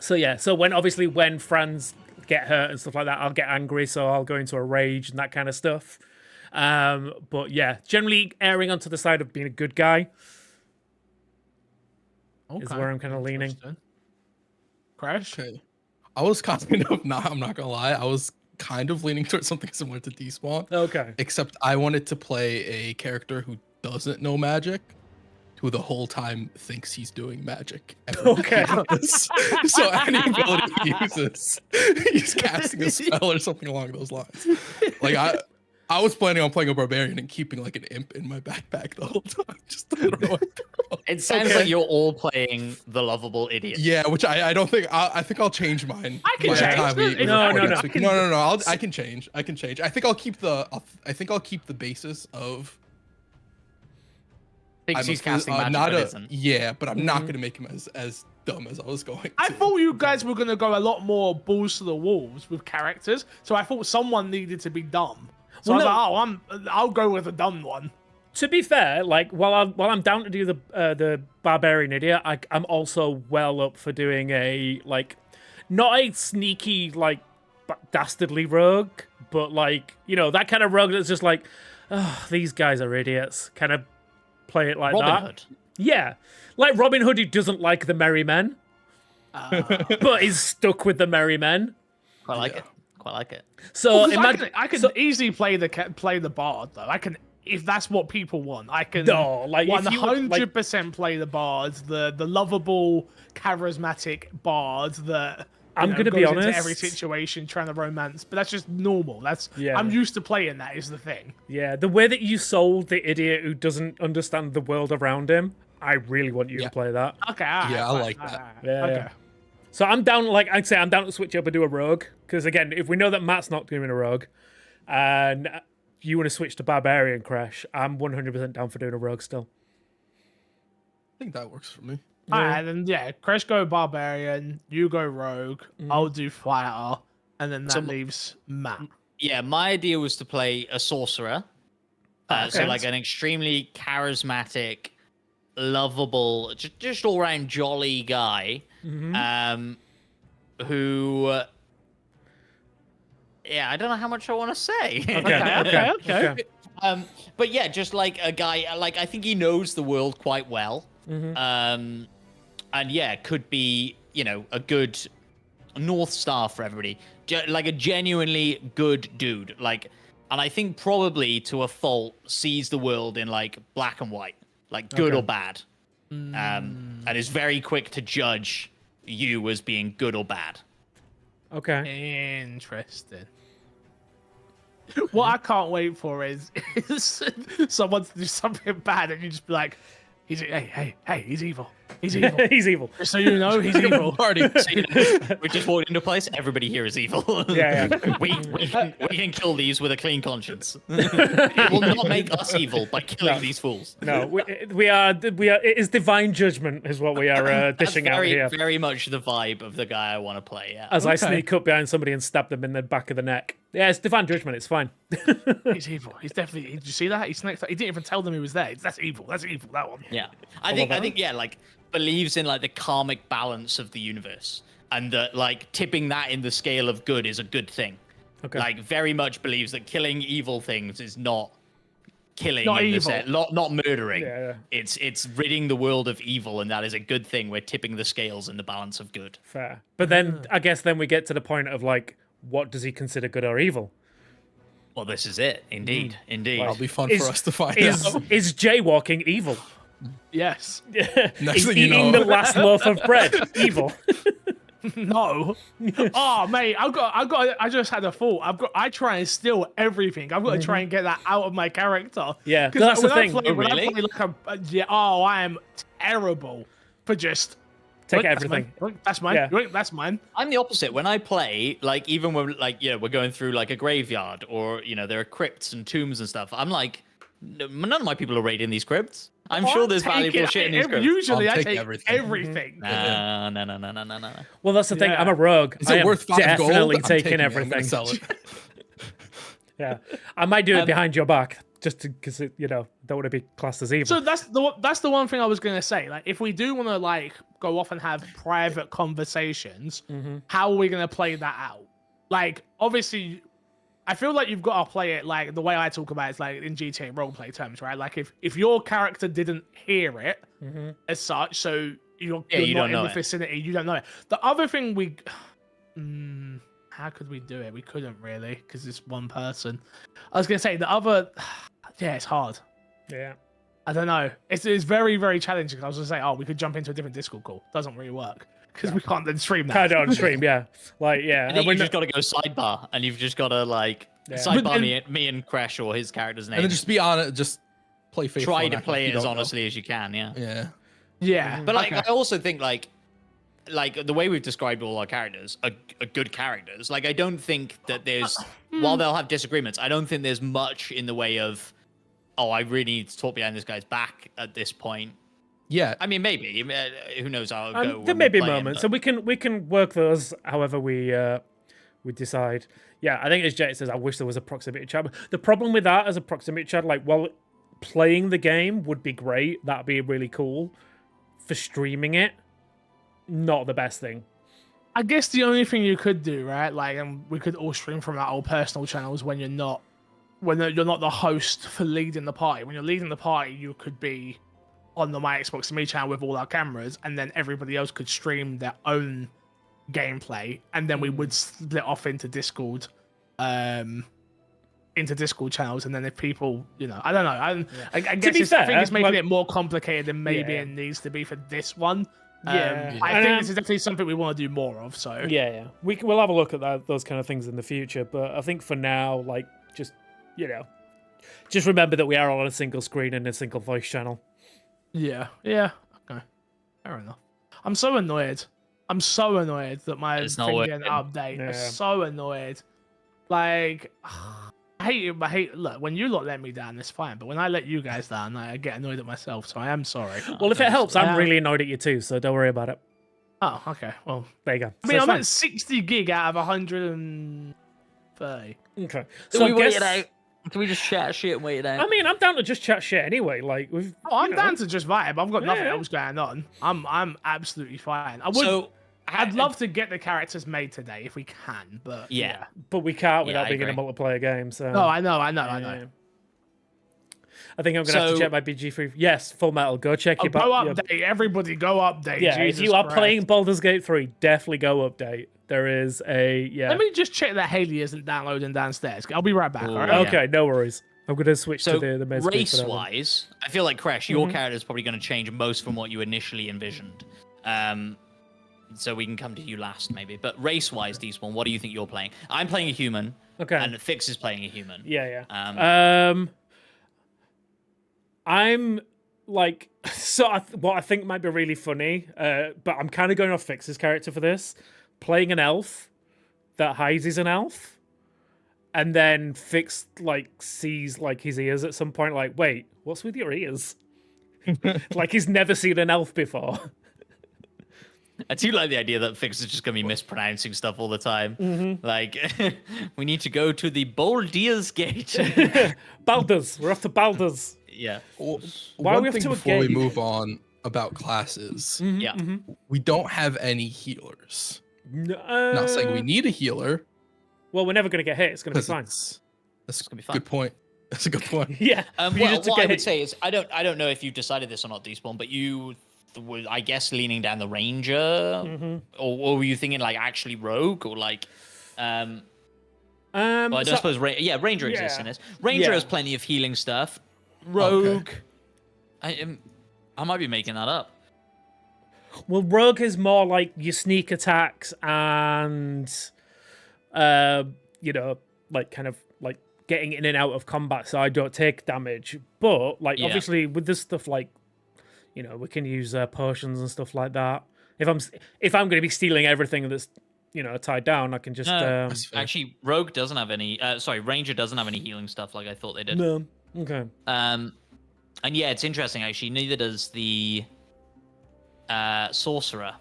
So yeah, so when friends get hurt and stuff like that, I'll get angry, so I'll go into a rage and that kind of stuff. But yeah, generally erring onto the side of being a good guy is where I'm kind of leaning. Crash? Okay. I was kind of I'm not gonna lie, I was kind of leaning towards something similar to Despawn. Okay. Except I wanted to play a character who doesn't know magic, who the whole time thinks he's doing magic. Okay. So any ability he uses, he's casting a spell or something along those lines. Like I was planning on playing a barbarian and keeping like an imp in my backpack the whole time. Just to throw it. It sounds like you're all playing the lovable idiot. Yeah, which I don't think I think I'll change mine. I can by the change time it. we- No, no, no. No. I can change. I think I'll keep the basis of. Thinks he's casting magic, not but a, isn't. yeah, but I'm not gonna make him as dumb as I was going. I to. thought you guys were gonna go a lot more balls to the walls with characters, so I thought someone needed to be dumb. So Well, I was like, I'll go with a dumb one. To be fair, like while I'm down to do the barbarian idiot, I'm also well up for doing a like not a sneaky like dastardly rogue, but like that kind of rogue that's just like, oh, these guys are idiots. Kind of play it like Robin that. Hood. Yeah, like Robin Hood, who doesn't like the merry men, but is stuck with the merry men. Quite like it. Quite like it. So I can easily play the bard though. I can, if that's what people want. I can No, like, if you would, like- 100% play the bards, the lovable, charismatic bards that I'm gonna be goes into honest. every situation trying to romance, but that's just normal. Yeah. I'm used to playing that is the thing. Yeah, the way that you sold the idiot who doesn't understand the world around him, I really want you to play that. Okay, Yeah, I like that. Yeah, Okay. yeah. So I'm down, like I'd say, I'm down to switch up and do a rogue. Because again, if we know that Matt's not doing a rogue, and you want to switch to barbarian, Crash, I'm 100% down for doing a rogue still. I think that works for me. Alright, then Crash go barbarian, you go rogue, I'll do fighter, and then that leaves Matt. Yeah, my idea was to play a sorcerer. So like an extremely charismatic, lovable, just all around jolly guy. Who yeah, I don't know how much I want to say. Okay. But yeah, just like a guy, like I think he knows the world quite well. And yeah, could be, a good North Star for everybody. Like a genuinely good dude. Like, and I think probably to a fault sees the world in like black and white, like good or bad. And is very quick to judge you as being good or bad. Okay. Interesting. What I can't wait for is someone to do something bad and you just be like, hey, he's evil. He's evil. He's evil. Just so you know, he's evil. Party. So, we just walked into a place, everybody here is evil. Yeah. we can kill these with a clean conscience. It will not make us evil by killing these fools. No, we are. It is divine judgment, is what we are dishing out here. Very much the vibe of the guy I want to play. Yeah. As I sneak up behind somebody and stab them in the back of the neck. Yeah, it's divine judgment. It's fine. He's evil. He's definitely. Did you see that? He didn't even tell them he was there. That's evil. That's evil. That one. Yeah, I think like believes in like the karmic balance of the universe, and that like tipping that in the scale of good is a good thing. Okay. Like very much believes that killing evil things is not killing, Not in the evil. not murdering. Yeah. It's ridding the world of evil, and that is a good thing. We're tipping the scales in the balance of good. Fair. But then I guess then we get to the point of like, what does he consider good or evil? Well, this is it. Indeed. That'll be fun Is- for us to find Is out. is jaywalking evil? Yes. Next Is thing you eating know, the last loaf of bread evil? No. Oh, mate, I just had a thought. I try and steal everything. I've got to try and get that out of my character. Yeah, 'Cause that's the when I thing. play- Oh, when I really? play like I am terrible for just Take everything. That's mine. Yeah. That's mine. I'm the opposite. When I play, like even when like we're going through like a graveyard or there are crypts and tombs and stuff. I'm like, none of my people are raiding these crypts. I'm sure there's valuable shit in these crypts. Usually, I take take everything. everything. No. Well, that's the thing. Yeah. I'm a rogue. Is I it am worth 5 gold? definitely I'm taking it. I'm everything. gonna sell it. Yeah, I might do it behind your back, just because don't want to be classed as evil. So that's the one thing I was gonna say. Like, if we do want to like go off and have private conversations, how are we gonna play that out? Like, obviously, I feel like you've got to play it like the way I talk about it is like in GTA roleplay terms, right? Like, if your character didn't hear it as such, so you're not in the vicinity, you don't know it. The other thing how could we do it? We couldn't really, because it's one person. I was gonna say the other. Yeah, it's hard. Yeah. I don't know. It's very, very challenging. I was gonna say, we could jump into a different Discord call. Doesn't really work because we can't then stream that. Can't do it on stream, yeah. Like, yeah. I think you just got to go sidebar, and you've just got to like sidebar me and Crash or his character's name. And then just be on it. Just play faithful. Try and to act play like it you as don't know. honestly as you can. Yeah. Yeah. Yeah, But like, okay. I also think like the way we've described all our characters are good characters. Like, I don't think that there's while they'll have disagreements, I don't think there's much in the way of I really need to talk behind this guy's back at this point. Yeah. I mean, maybe who knows how it'll go. There may be moments, so we can work those however we decide. Yeah, I think as Jay says, I wish there was a proximity chat. The problem with that as a proximity chat, like, while playing the game would be great, that'd be really cool. For streaming it, not the best thing. I guess the only thing you could do, right? Like, and we could all stream from our old personal channels when you're not the host for leading the party. When you're leading the party, you could be on the My Xbox and Me channel with all our cameras, and then everybody else could stream their own gameplay, and then we would split off into Discord channels, and then if people, I don't know. I guess I think it's making it more complicated than maybe it needs to be for this one. Yeah, I think this is definitely something we want to do more of. So yeah, we'll have a look at those kind of things in the future. But I think for now, like, just remember that we are on a single screen and a single voice channel. Yeah. Okay, fair enough. I'm so annoyed that my thing didn't update. Yeah. I'm so annoyed. Like, I hate. Look, when you lot let me down, it's fine. But when I let you guys down, I get annoyed at myself. So I am sorry. Well, if it helps, I'm really annoyed at you too. So don't worry about it. Oh, okay. Well, there you go. I mean, I'm at 60 gig out of 130. Okay. So we wait it out. Can we just chat shit and wait it out? I mean, I'm down to just chat shit anyway. Like, I'm down to just vibe. I've got nothing else going on. I'm absolutely fine. I'd love to get the characters made today if we can, but yeah. But we can't without I being in a agree. multiplayer game. So No, I know. I think I'm gonna have to check my BG3. Yes, Full Metal. Go check your. Go update. Everybody, go update. Yeah, Jesus if you are Christ. playing Baldur's Gate 3, definitely go update. There is a Let me just check that Haley isn't downloading downstairs. I'll be right back. All right? Yeah. Okay, no worries. I'm gonna switch So to the main screen for that one. race-wise, I feel like Crash, your character is probably going to change most from what you initially envisioned. So we can come to you last, maybe. But race-wise, Despawn, what do you think you're playing? I'm playing a human. Okay. And Fix is playing a human. Yeah. Um, I'm like, what I think might be really funny, but I'm kind of going off Fix's character for this. Playing an elf that hides he's an elf, and then Fix like sees like his ears at some point. Like, wait, what's with your ears? Like he's never seen an elf before. I do like the idea that Fix is just going to be mispronouncing stuff all the time. Like, we need to go to the Baldur's Gate. Baldur's. We're off to Baldur's. Yeah. Why are One we off thing to a before we gate? move on about classes, Yeah. we don't have any healers. Not Not saying we need a healer. Well, we're never going to get hit. It's going to be 'cause fine. That's a gonna be fine. good point. That's a good point. Yeah. You Well, just what I get would hit. say is, I don't know if you've decided this or not, Despawn, but you were, I guess, leaning down the Ranger, or were you thinking like actually Rogue, or like, well, I don't suppose, Ranger exists in this. Ranger has plenty of healing stuff. Rogue, I might be making that up. Well, Rogue is more like your sneak attacks and, like kind of like getting in and out of combat so I don't take damage. But, like, obviously with this stuff, like, we can use potions and stuff like that. If I'm going to be stealing everything that's tied down, I can just No, That's fair. actually, Rogue doesn't have any. Sorry, Ranger doesn't have any healing stuff like I thought they did. no. Okay. And yeah, it's interesting actually. Neither does the Sorcerer.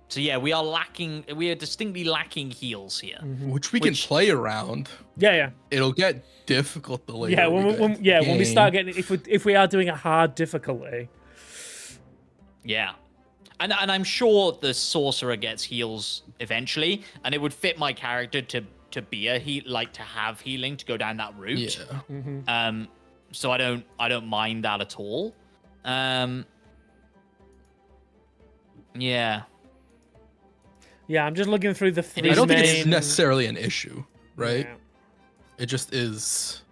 So yeah, we are lacking. We are distinctly lacking heals here. Which we can play around. Yeah. It'll get difficult the later. Yeah. When we start game. getting if we are doing a hard difficulty. Yeah. And I'm sure the Sorcerer gets heals eventually, and it would fit my character to be a to have healing to go down that route. Yeah. So I don't mind that at all. Yeah. Yeah, I'm just looking through the three I don't think it's main- necessarily an issue, right? Yeah. It just is.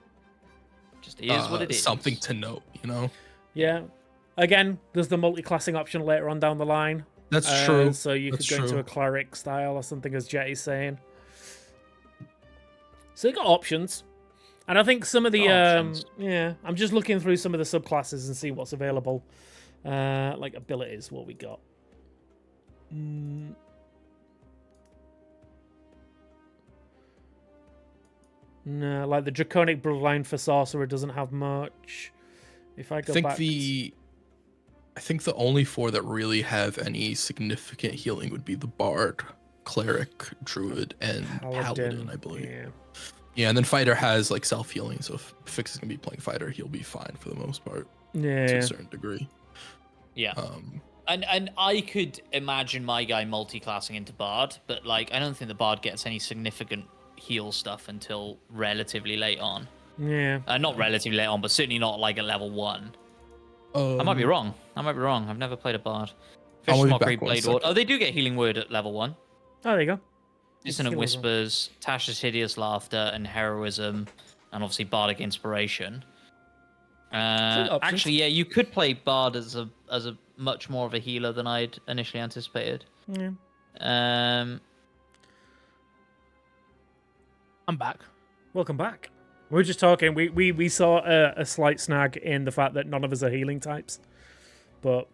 Just is what it is. Something to note, Yeah. Again, there's the multi-classing option later on down the line. That's true. So you That's could go into true. a cleric style or something, as Jetty's saying. So you got options. And I think some of the Options. I'm just looking through some of the subclasses and see what's available. Like abilities, what we got. No, like the Draconic Bloodline for Sorcerer doesn't have much. If I go I think back, I think the only 4 that really have any significant healing would be the Bard, Cleric, Druid, and Paladin, I believe. Yeah. Yeah, and then Fighter has like self healing, so if Fix is gonna be playing Fighter, he'll be fine for the most part to Yeah. a certain degree. Yeah. And I could imagine my guy multi-classing into Bard, but like I don't think the Bard gets any significant heal stuff until relatively late on. Yeah. Not relatively late on, but certainly not like at level 1. I I might be wrong. I've never played a Bard. I'll Fish be Mockery, back one Blade second. Ward. Oh, they do get Healing Word at level 1. Oh, there you go. Dissonant healing as well. Whispers, Tasha's Hideous Laughter, and Heroism, and obviously Bardic Inspiration. options. Actually, yeah, you could play Bard as a much more of a healer than I'd initially anticipated. Yeah. I'm back. Welcome back. We were just talking. We saw a slight snag in the fact that none of us are healing types, but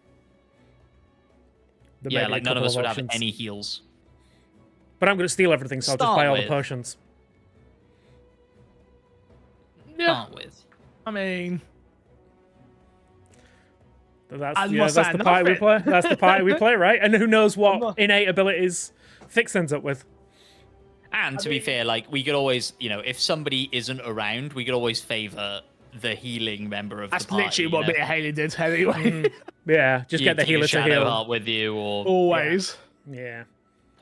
there may Yeah, be a like none of couple us would have options. any heals. But I'm going to steal everything, so I'll just Start buy all the with. potions. Yeah, Start with. I mean, That's I'm yeah, not that's saying the party we nothing. play. That's the party we play, right? And who knows I'm what not- innate abilities Fix ends up with. And to be fair, like we could always, if somebody isn't around, we could always favor the healing member of that's the party. literally what me and Haley did anyway. Yeah, just You get the take your healer to Shadow heal. Heart with you, or Always. Yeah.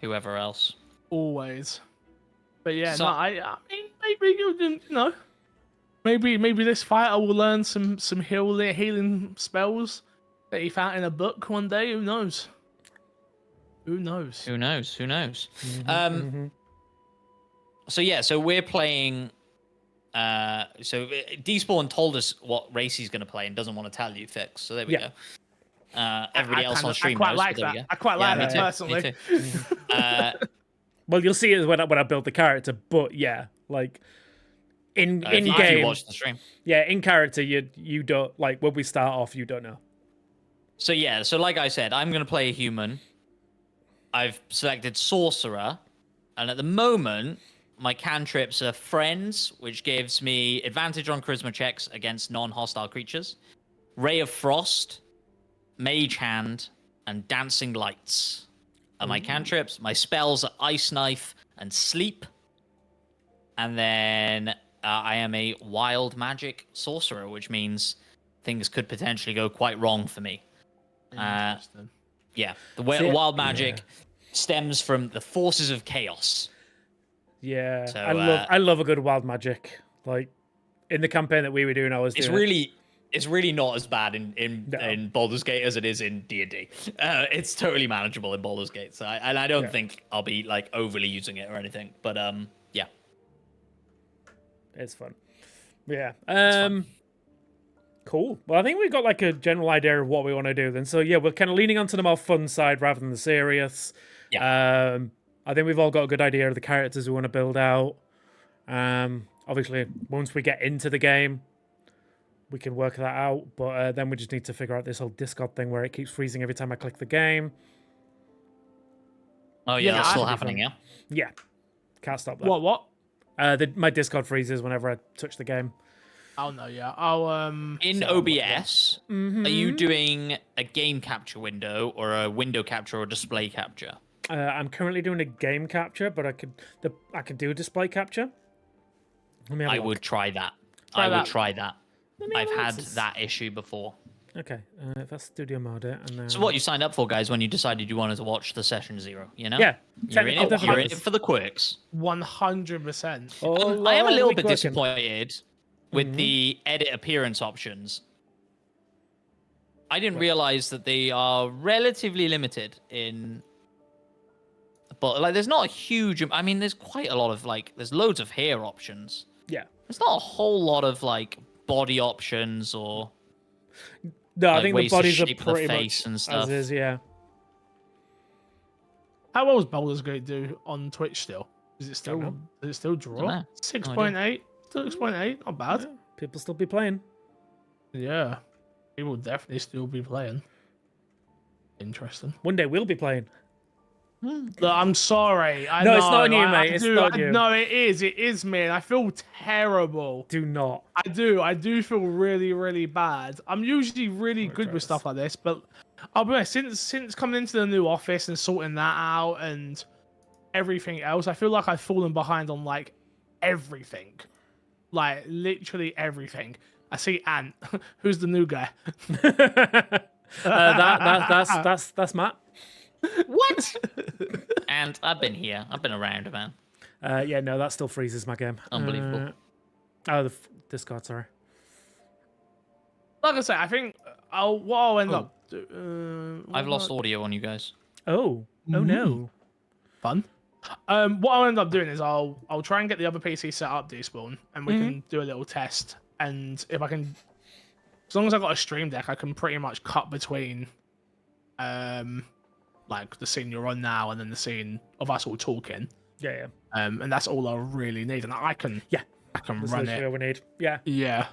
whoever else. Always. But yeah, So- no, I mean, maybe maybe this fighter will learn some healing spells that he found in a book one day. Who knows? Who knows? Who knows? Who knows? Mhm. So yeah, so we're playing. So Despawn told us what race he's going to play and doesn't want to tell you, Fix. So there we Yeah. go. Everybody else on stream I quite knows, like but there that. we go. I quite like me that too, me personally. too. Well, you'll see it when I build the character, but yeah, like in If you game, watch the stream. yeah, in character, you don't like when we start off, you don't know. So yeah, so like I said, I'm going to play a human. I've selected Sorcerer, and at the moment, my cantrips are Friends, which gives me advantage on charisma checks against non-hostile creatures, Ray of Frost, Mage Hand, and Dancing Lights. And my cantrips, my spells are Ice Knife and Sleep. And then I am a Wild Magic Sorcerer, which means things could potentially go quite wrong for me. Interesting. Yeah, the See, wild magic stems from the forces of chaos. Yeah, So, I love a good wild magic. Like in the campaign that we were doing, I was It's doing really not as bad in No. Baldur's Gate as it is in D&D. It's totally manageable in Baldur's Gate. So I don't Yeah. think I'll be like overly using it or anything. But yeah. It's fun. Yeah. fun. Cool. Well, I think we've got like a general idea of what we want to do then. So yeah, we're kind of leaning onto the more fun side rather than the serious. Yeah. I think we've all got a good idea of the characters we want to build out. Obviously, once we get into the game, we can work that out. But then we just need to figure out this whole Discord thing where it keeps freezing every time I click the game. Oh yeah, Yeah, that's still that'll be happening. fun. Yeah. Yeah, can't stop that. What? My Discord freezes whenever I touch the game. Oh no, yeah. I'll In So, OBS, Mm-hmm. are you doing a game capture window or a window capture or display capture? I'm currently doing a game capture, but I could do a display capture. Let me have a I look. would try that. Try I that. would try that. Let me I've have a look. had that issue before. Okay, if that's studio mode it, and then So what you signed up for, guys, when you decided you wanted to watch the session 0, you know? Yeah, You're in technical it, you're in it difficulties. for the quirks. 100%. Oh, I am a Lord, little we bit quirking. disappointed with the edit appearance options. I didn't realize that they are relatively limited in... But, like, there's not a huge... I mean, there's quite a lot of, like... There's loads of hair options. Yeah. There's not a whole lot of, like, body options or... No, I like, think the ways to bodies are shape the pretty face much and as stuff. is. Yeah. How well is Baldur's Gate do on Twitch still? Is it still Dunno. does it still draw? Dunno. 6.8? Still 6.8, not bad. Yeah, people still be playing. Yeah. People definitely still be playing. Interesting. One day we'll be playing. Look, I'm sorry. I No, know, it's not on you, I mate. It's do, not on you. No, it is. It is me. And I feel terrible. Do not. I do feel really, really bad. I'm usually really good with stuff like this, but I'll be honest, since coming into the new office and sorting that out and everything else, I feel like I've fallen behind on like everything. Like literally everything. I see Ant, who's the new guy. That's Matt. What? And I've been here. I've been around, man. Yeah, no, that still freezes my game. Unbelievable. The Discord, sorry. Like I say, I think what I'll end up I've lost audio on you guys. Oh no. fun. What I'll end up doing is I'll try and get the other PC set up, Despawn, and we can do a little test. And if I can, as long as I've got a stream deck, I can pretty much cut between, like the scene you're on now and then the scene of us all talking. Yeah. And that's all I really need, and I can That's run literally it. all we need. Yeah. Yeah.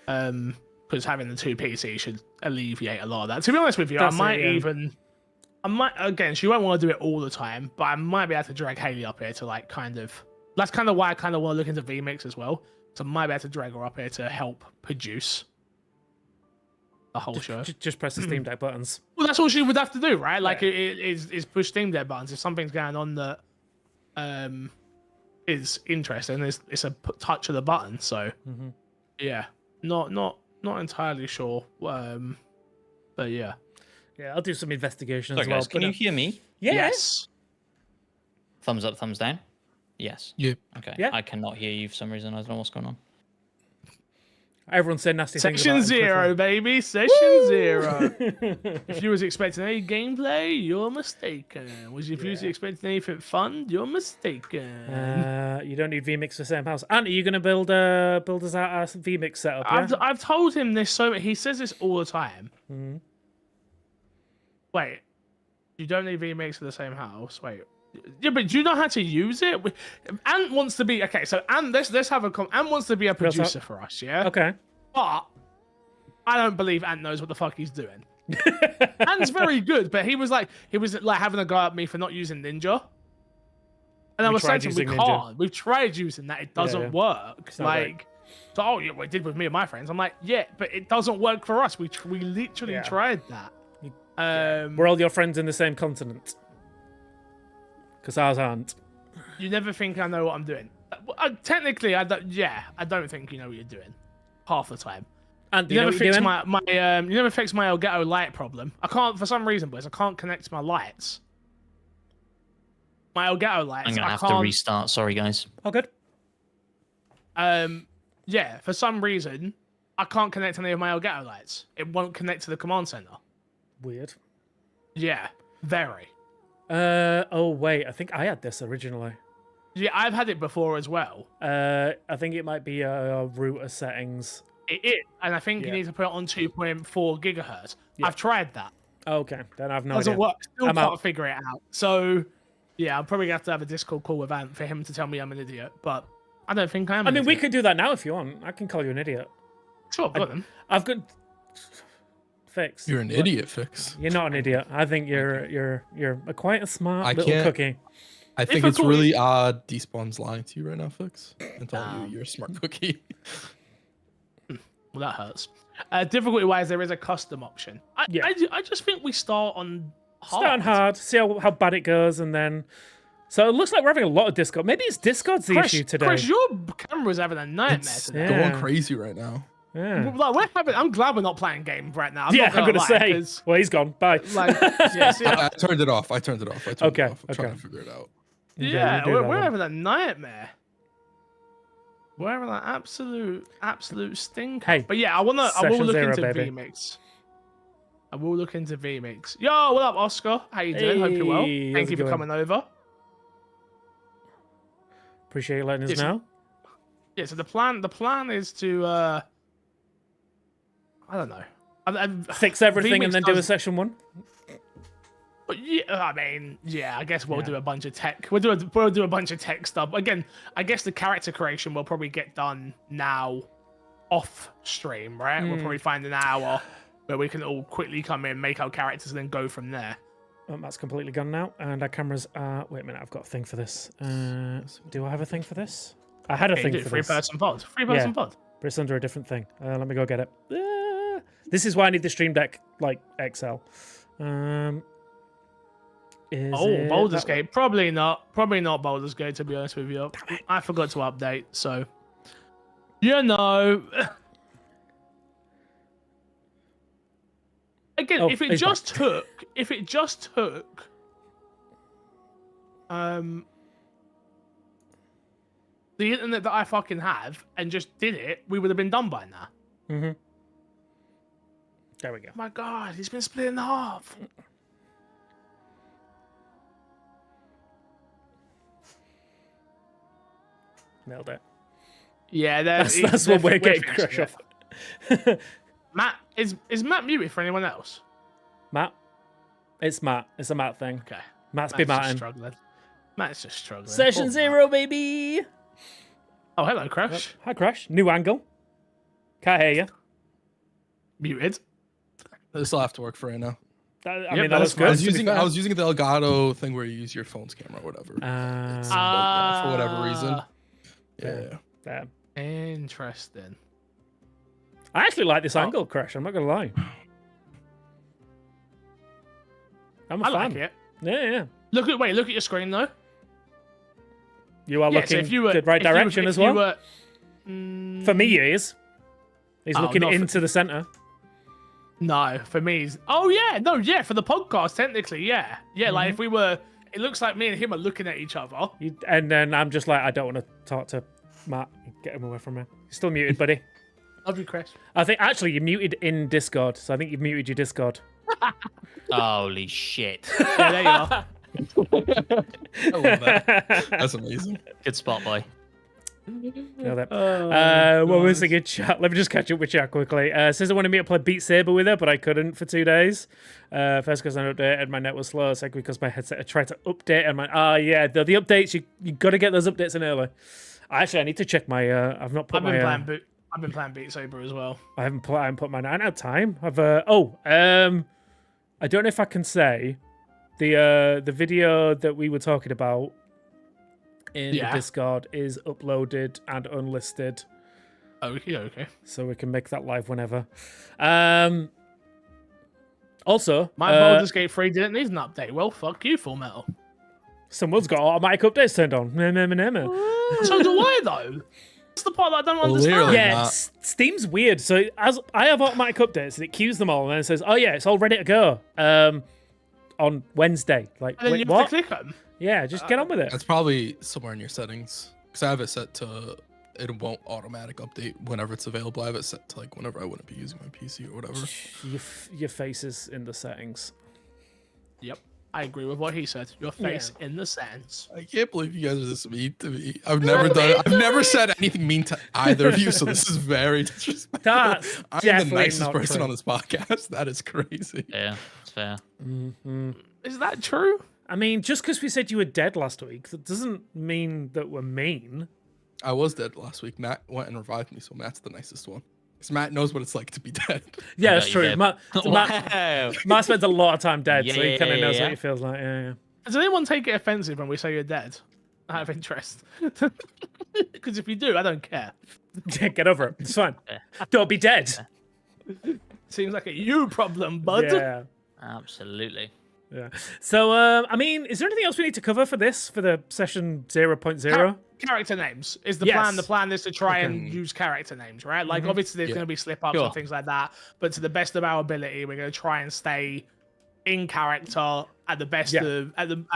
Because having the two PCs should alleviate a lot of that. To be honest with you, That's I it, yeah. might again, she won't want to do it all the time, but I might be able to drag Haley up here to like that's kind of why I kind of want to look into VMix as well. So I might be able to drag her up here to help produce the whole show. Just press the Steam Deck buttons. Well, that's all she would have to do, right? Like Yeah. it is push Steam Deck buttons. If something's going on that is interesting, it's a touch of the button. So yeah, not entirely sure. But yeah. Yeah, I'll do some investigation as Sorry, well. guys, can but, you hear me? Yeah. Yes. Thumbs up, thumbs down? Yes. Yeah. Okay. Yeah. I cannot hear you for some reason. I don't know what's going on. Everyone said nasty things Section about 0, baby. Session 0. If you was expecting any gameplay, you're mistaken. If you was expecting anything fun, you're mistaken. You don't need VMix for the same house. And are you going to build us out a VMix setup? Yeah? I've told him this he says this all the time. Wait, you don't need VMix for the same house. Wait, yeah, but do you know how to use it? Ant wants to be okay. So Ant, let's have a Ant wants to be a producer for us, yeah. Okay. But I don't believe Ant knows what the fuck he's doing. Ant's very good, but he was like having a go at me for not using Ninja. And I was saying to him, we using can't. Ninja. We've tried using that. It doesn't yeah. work. not Like, so, oh yeah, we did with me and my friends. I'm like, yeah, but it doesn't work for us. We literally Yeah. tried that. Were all your friends in the same continent? Because ours aren't. You never think I know what I'm doing. Technically, I don't. Yeah, I don't think you know what you're doing. Half the time. And You never fix my you never fix my Elgato light problem. I can't for some reason, boys. I can't connect my lights. My Elgato lights. I'm going to I have can't. to restart. Sorry, guys. Oh, good. Yeah, for some reason, I can't connect any of my Elgato lights. It won't connect to the command center. Weird. Yeah, very. Oh wait, I think I had this originally. Yeah, I've had it before as well. I think it might be router settings. It is, and I think you Yeah. need to put it on 2.4 gigahertz. Yeah. I've tried that. Okay, then I've no Doesn't idea. work. Still I'm can't out. figure it out. So, yeah, I'm probably gonna have to have a Discord call with Ant for him to tell me I'm an idiot. But I don't think I am. I an mean, we idiot. could do that now if you want. I can call you an idiot. Sure, go on then. I've got Fix. You're an idiot, Fix. You're not an idiot. I think you're quite a smart little cookie. I think it's really odd Despawn's lying to you right now, Fix, and telling you you're a smart cookie. Well, that hurts. Difficulty-wise, there is a custom option. I just think we start on hard. Start on hard, see how bad it goes, and then... So it looks like we're having a lot of Discord. Maybe it's Discord's the issue today. Chris, your camera's having a nightmare today. Going crazy right now. Yeah. Like, I'm glad we're not playing game right now. I'm going to say. Well, he's gone. Bye. Like, I turned it off. Okay. I'm trying to figure it out. Yeah, we're having a nightmare. We're having an absolute stinker. Hey, but yeah, I will look into baby. VMix. I will look into VMix. Yo, what up, Oscar? How you doing? Hope you're well. Thank you for coming over. Appreciate you letting us know. Yeah, so the plan is to I don't know. Fix everything and then do a session 1. But yeah, I mean, yeah, I guess we'll do a bunch of tech. We'll do a bunch of tech stuff. Again, I guess the character creation will probably get done now off stream, right? We'll probably find an hour where we can all quickly come in, make our characters, and then go from there. Oh, that's completely gone now, and our cameras are... Wait a minute, I've got a thing for this. Do I have a thing for this? I had a thing for this. Three-person pod. Three-person pod. But it's under a different thing. Let me go get it. This is why I need the Stream Deck, like, XL. Baldur's Gate. Probably not Baldur's Gate, to be honest with you. I forgot to update, so... You know... Again, if it just took the internet that I fucking have and just did it, we would have been done by now. Mm-hmm. There we go. My God, he's been split in half. Nailed it. Yeah, that's what we're getting crush off. Matt, is Matt muted for anyone else? Matt? It's Matt. It's a Matt thing. Okay. Matt's been Martin. Matt's just struggling. Session 0, baby! Oh, hello, Crash. Hi, Crash. New angle. Can't hear you. Muted. This will have to work for right now. I mean, that looks good. I was using the Elgato thing where you use your phone's camera or whatever. For whatever reason. Yeah. Interesting. I actually like this angle, Crash. I'm not going to lie. I'm a fan. Like it. Yeah. Look at your screen, though. You are looking the right direction as well. For me, he is. He's looking into the center. No, for me, for the podcast, technically, yeah. Yeah, like if we were, it looks like me and him are looking at each other. And then I'm just like, I don't want to talk to Matt. Get him away from me. You're still muted, buddy. Love you, Chris. I think, actually, you're muted in Discord, so I think you've muted your Discord. Holy shit. Yeah, there you are. I love that. That's amazing. Good spot, boy. Know that. What was a good chat? Let me just catch up with chat quickly. Says I wanted me to play Beat Saber with her, but I couldn't for 2 days. First because I updated, my net was slow. Second because my headset I tried to update and the updates you got to get those updates in early. I need to check my. I've been playing Beat Saber as well. I haven't put mine. I don't have time. I don't know if I can say the video that we were talking about in the Discord is uploaded and unlisted. Okay. So we can make that live whenever. Also, my Baldur's Gate 3 didn't need an update. Well, fuck you, Full Metal. Someone's got automatic updates turned on. So do I, though. That's the part that I don't understand. Yeah, Steam's weird. So as I have automatic updates, and it queues them all, and then it says, "Oh yeah, it's all ready to go." On Wednesday, like, and then you have to click them. Yeah, just get on with it. That's probably somewhere in your settings, because I have it set to it won't automatic update whenever it's available. I have it set to like whenever I wouldn't be using my PC or whatever. Your face is in the settings. Yep, I agree with what he said. Your face in the settings. I can't believe you guys are this mean to me. I've never said anything mean to either of you, so this is very disrespectful. I'm the nicest person on this podcast. That is crazy. Yeah, it's fair. Mm-hmm. Is that true? I mean, just because we said you were dead last week, that doesn't mean that we're mean. I was dead last week. Matt went and revived me, so Matt's the nicest one. Because Matt knows what it's like to be dead. Yeah, it's you true. did. Matt Wow. spends a lot of time dead, so he Yeah, kind of knows yeah. what it feels like. Yeah, Does anyone take it offensive when we say you're dead? Out of interest. Because if you do, I don't care. yeah. Get over it. It's fine. Don't be dead. Seems like a you problem, bud. Yeah. Absolutely. Yeah. So, I mean, is there anything else we need to cover for the session 0.0? Character names is the Yes. plan. The plan is to try and use character names, right? Like, obviously, there's Yeah. going to be slip-ups Sure. and things like that, but to the best of our ability, we're going to try and stay in character at the best Yeah. of...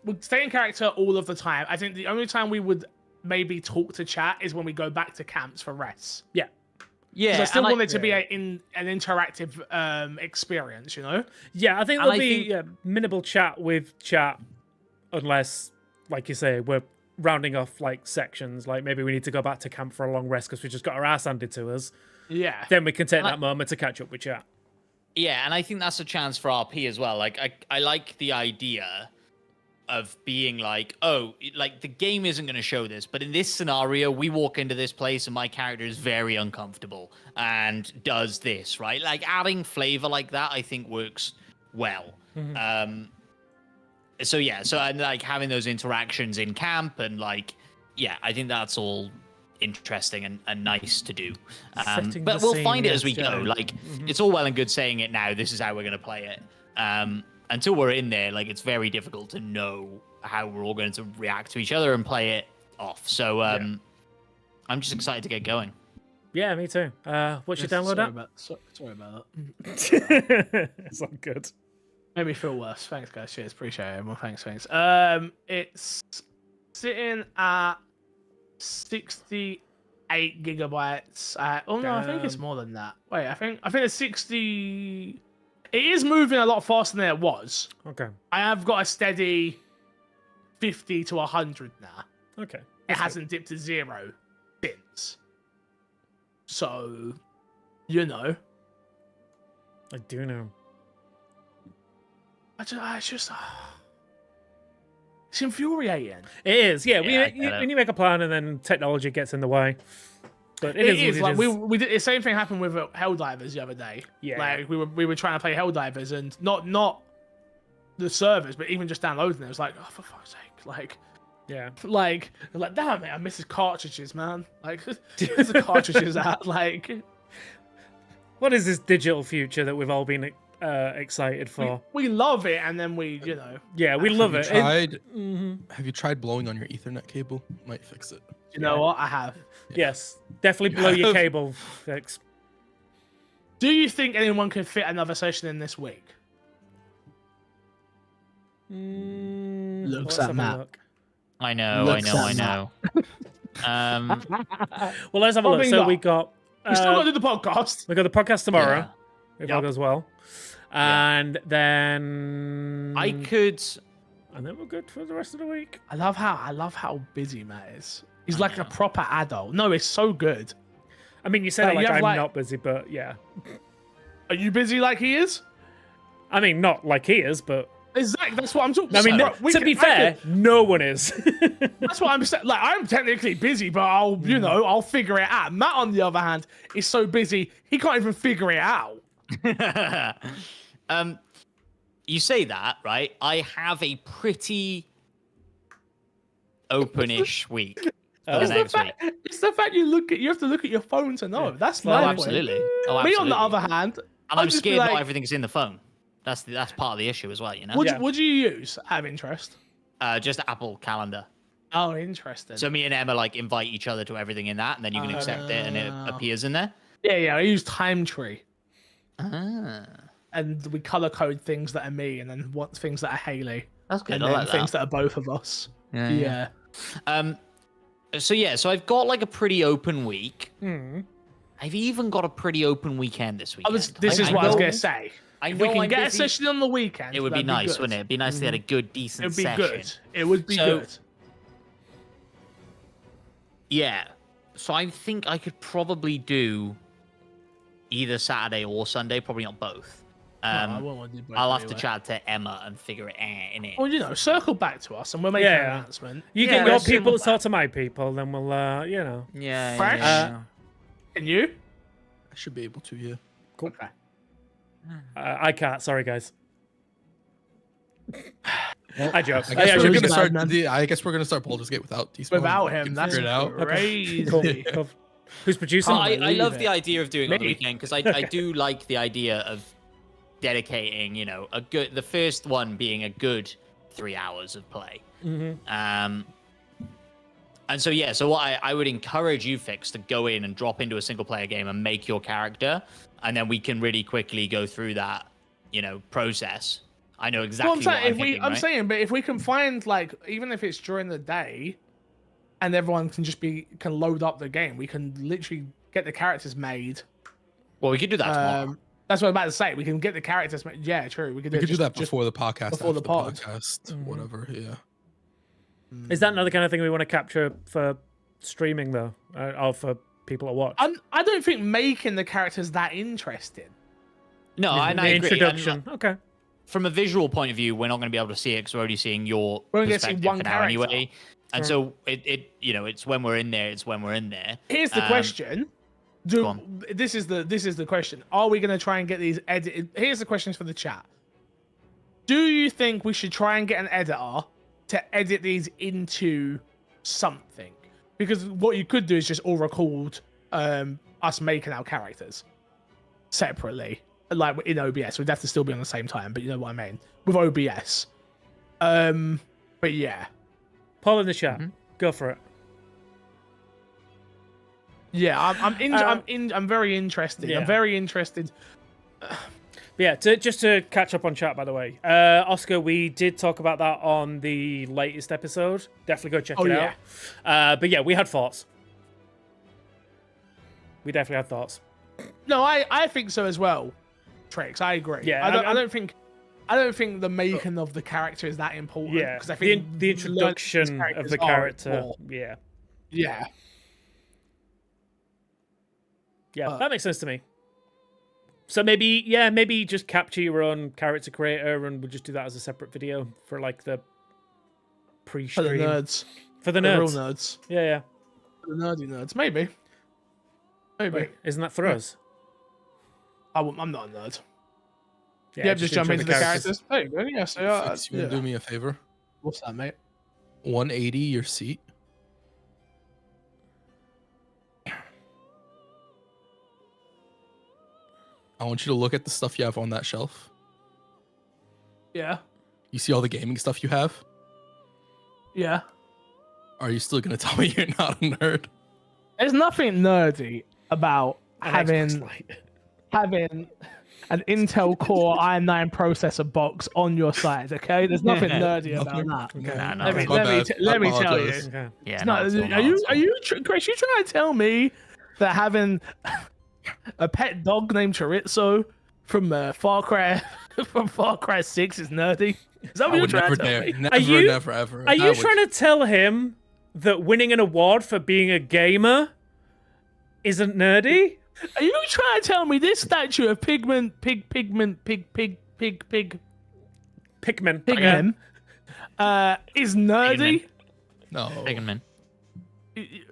We'll stay in character all of the time. I think the only time we would maybe talk to chat is when we go back to camps for rests. Yeah. Yeah. Because I still and want it to be an interactive experience, you know? Yeah, I think And there'll I be minimal chat with chat, unless, like you say, we're rounding off like sections. Like maybe we need to go back to camp for a long rest because we just got our ass handed to us. Yeah. Then we can take And that moment to catch up with chat. Yeah, and I think that's a chance for RP as well. Like, I like the idea of being like, oh, like the game isn't going to show this, but in this scenario, we walk into this place and my character is very uncomfortable and does this, right? Like adding flavor like that, I think works well. So yeah, so and like having those interactions in camp and like, yeah, I think that's all interesting and nice to do. Setting But the we'll scene, find it as yes, we go. yeah. Like it's all well and good saying it now. This is how we're going to play it. Until we're in there, like it's very difficult to know how we're all going to react to each other and play it off. So I'm just excited to get going. Yeah, me too. What's your download app? Sorry about that. It's all good. Made me feel worse. Thanks, guys. Cheers. Appreciate it. Well, thanks. It's sitting at 68 gigabytes. Oh no, I think it's Damn. more than that. Wait, I think it's 60. It is moving a lot faster than it was. Okay. I have got a steady 50 to 100 now. Okay. It hasn't dipped to 0 since. So, you know, I do know. it's infuriating. It is. Yeah, Yeah, I get it. when you make a plan and then technology gets in the way. But It is what like it is. we did the same thing happened with Helldivers the other day. Yeah. Like we were trying to play Helldivers and not the servers, but even just downloading it was like, oh, for fuck's sake, Yeah. like damn it, I miss his cartridges, man. Like where's the cartridges at? Like What is this digital future that we've all been excited for? we love it, and then we, you know, Yeah, we love it. Have you tried blowing on your Ethernet cable? Might fix it. you know what I have. Yes, definitely blow your cable fix. Do you think anyone could fit another session in this week? Looks Let's at have a Matt. look. I know. Looks at Well, let's have a look. Probably So not. we got We still got to do the podcast. we got the podcast tomorrow, if all Yep. goes well, and then I could. and then we're good for the rest of the week. I love how busy Matt is. He's like a proper adult. No, it's so good. I mean, you said it Like, you like have, I'm like- not busy, but yeah. Are you busy like he is? I mean, not like he is, but Exactly. That's what I'm talking I mean, about. to be fair, no one is. That's what I'm saying. Like, I'm technically busy, but I'll, you know, I'll figure it out. Matt, on the other hand, is so busy he can't even figure it out. You say that, right? I have a pretty open-ish week. For It's the the, next week. fact, it's the fact you have to look at your phone to know. That's Oh, my point. absolutely. Oh, Me, absolutely. on the other hand, And I'll I'm just be scared like, not everything's in the phone. That's part of the issue as well, you know. What do you use out of interest? Just Apple Calendar. Oh, interesting. So me and Emma like invite each other to everything in that, and then you can accept it, and it appears in there. yeah, I use Time Tree, Ah, and we color code things that are me, and then things that are Haley, that's good. and I then like things that. that are both of us. Yeah. So I've got like a pretty open week. I've even got a pretty open weekend this weekend. This is what I was know- gonna say. I If we know can I'm get busy, a session on the weekend, it would be that'd nice, good. wouldn't it? It'd be nice to get a good, decent It'd be session. good. It would be So- good. Yeah. So I think I could probably do either Saturday or Sunday, probably not both. I won't want to do both I'll have to anyway. chat to Emma and figure it in it. Well, you know, circle back to us and we'll make Yeah. an announcement. You Yeah, get your let's people circle to talk to my people, then we'll, you know. Yeah. Fresh? Can you? I should be able to, yeah. Cool. Okay. I can't. Sorry, guys. I joke. I guess, I we're should gonna start, man. I guess we're gonna start Baldur's Gate without Despawn. Without We him, can that's figure it out. crazy. Cool. Cool. Who's producing? No, I believe love it. the idea of doing it on the Me. weekend because I do like the idea of dedicating, the first one being a good 3 hours of play. And so what I would encourage you, Fix, to go in and drop into a single player game and make your character, and then we can really quickly go through that, process. I know exactly Well, what I'm thinking, I'm right? saying, but if we can find even if it's during the day, and everyone can can load up the game, we can literally get the characters made. Well, we could do that tomorrow. That's what I'm about to say. We can get the characters made. Yeah, true. We could We could do that just before the podcast. before the after pod. podcast, whatever. Yeah. Is that another kind of thing we want to capture for streaming, though, or for people to watch? I don't think making the characters that interesting. No, and I the agree. introduction. And, Okay. from a visual point of view, we're not going to be able to see it because we're already seeing your We're only gonna see perspective one for now character. anyway. And so it's when we're in there. It's when we're in there. Here's the question. go on. This is the question. Are we going to try and get these edited? Here's the questions for the chat. Do you think we should try and get an editor to edit these into something? Because what you could do is just all record us making our characters separately, like in OBS. We'd have to still be on the same time, but you know what I mean with OBS. But yeah. Paul in the chat. Go for it. Yeah, I'm very interested. Yeah. I'm very interested. Yeah, just to catch up on chat, by the way. Oscar, we did talk about that on the latest episode. Definitely go check it out. But yeah, we had thoughts. We definitely had thoughts. No, I think so as well. Trix, I agree. Yeah, I don't think the making of the character is that important. Yeah, because I think the introduction of the character. Yeah. Yeah. Yeah, that makes sense to me. So maybe just capture your own character creator and we'll just do that as a separate video for like the pre-stream. For the nerds. For the The nerds. real nerds. Yeah. For the nerdy nerds. Maybe. Wait, isn't that for us? I'm not a nerd. Yeah, Just jump into the characters. There you go. Yeah, so Fix, you want to do me a favor? What's that, mate? 180 your seat. I want you to look at the stuff you have on that shelf. Yeah. You see all the gaming stuff you have? Yeah. Are you still gonna tell me you're not a nerd? There's nothing nerdy about An having Xbox Lite. having an Intel Core i9 processor box on your side. Okay, there's nothing nerdy about that. Okay. Nah, no, Let me, it's My let me, bad. t- let me tell you. apologize. Okay. yeah, It's no, not, it's all are you, nonsense. Chris? You trying to tell me that having a pet dog named Chorizo from Far Cry 6 is nerdy? Is that I what you're would trying never to tell dare. me? Never, you- never, ever. Are you trying to tell him that winning an award for being a gamer isn't nerdy? Are you trying to tell me this statue of Pigman Pikmin. is nerdy? No. Pigman.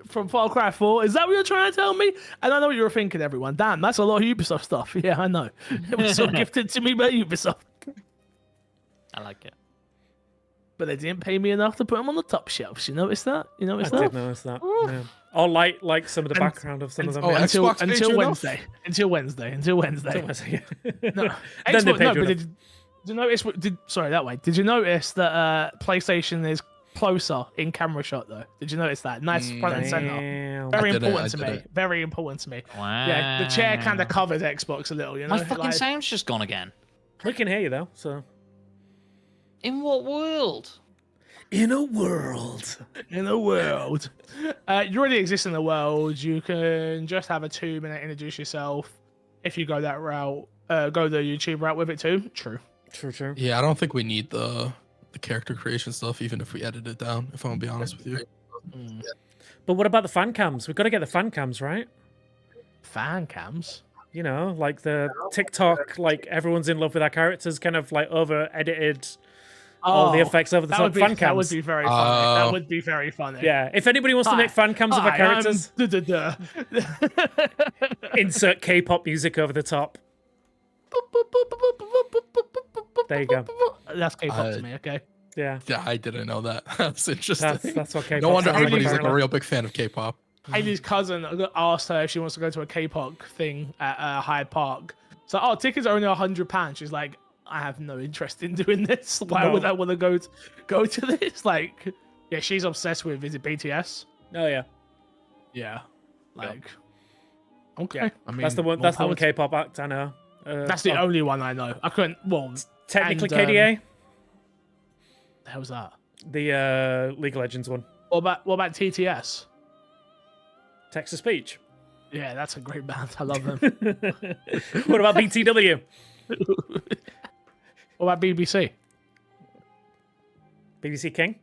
From Far Cry 4. Is that what you're trying to tell me? And I know what you were thinking, everyone. Damn, that's a lot of Ubisoft stuff. Yeah, I know. It was so gifted to me by Ubisoft. I like it. But they didn't pay me enough to put them on the top shelves. You notice that? You I notice did that? notice that. Yeah. Or like some of the background of some of them. oh, yeah. Xbox paid you enough? Until Wednesday. No. No, Then they Xbox, paid no, you but enough. did you notice? Sorry, that way. Did you notice that PlayStation is closer in camera shot though? Did you notice that? Nice front and center. Damn. Very I didn't, important I to me. didn't. Very important to me. Wow. Yeah, the chair kind of covered Xbox a little. You know, My fucking like- sound's just gone again. We can hear you though, so. In what world? In a world. in the world. You already exist in the world. You can just have a 2-minute introduce yourself. If you go that route, go the YouTube route with it too. True. True. Yeah, I don't think we need the character creation stuff, even if we edit it down. If I'm gonna be honest with you. But what about the fan cams? We've got to get the fan cams, right? Fan cams. You know, like the TikTok, like everyone's in love with our characters, kind of like over edited all the Oh, effects over the that top would be, fan That cams. would be very funny. That would be very funny. Yeah, if anybody wants to make fan cams of our Hi, characters, duh. insert K-pop music over the top. There you go. That's K-pop to me, okay? Yeah, Yeah, I didn't know that. That's interesting. that's what K-pop. No wonder sounds like, everybody's like a apparently. real big fan of K-pop. Haley's cousin asked her if she wants to go to a K-pop thing at Hyde Park. So, tickets are only £100. She's like, I have no interest in doing this. Why would I want to go to this? Like, yeah, she's obsessed with. Is it BTS? Oh yeah, Yeah. Like, okay. yeah. I mean, That's the one. more That's the power one to- K-pop act I know. That's the only one I know. I couldn't. Well, technically and, KDA, the hell's that? the League of Legends one. What about TTS? Text to speech. Yeah, that's a great band. I love them. What about BTW? What about BBC? BBC King,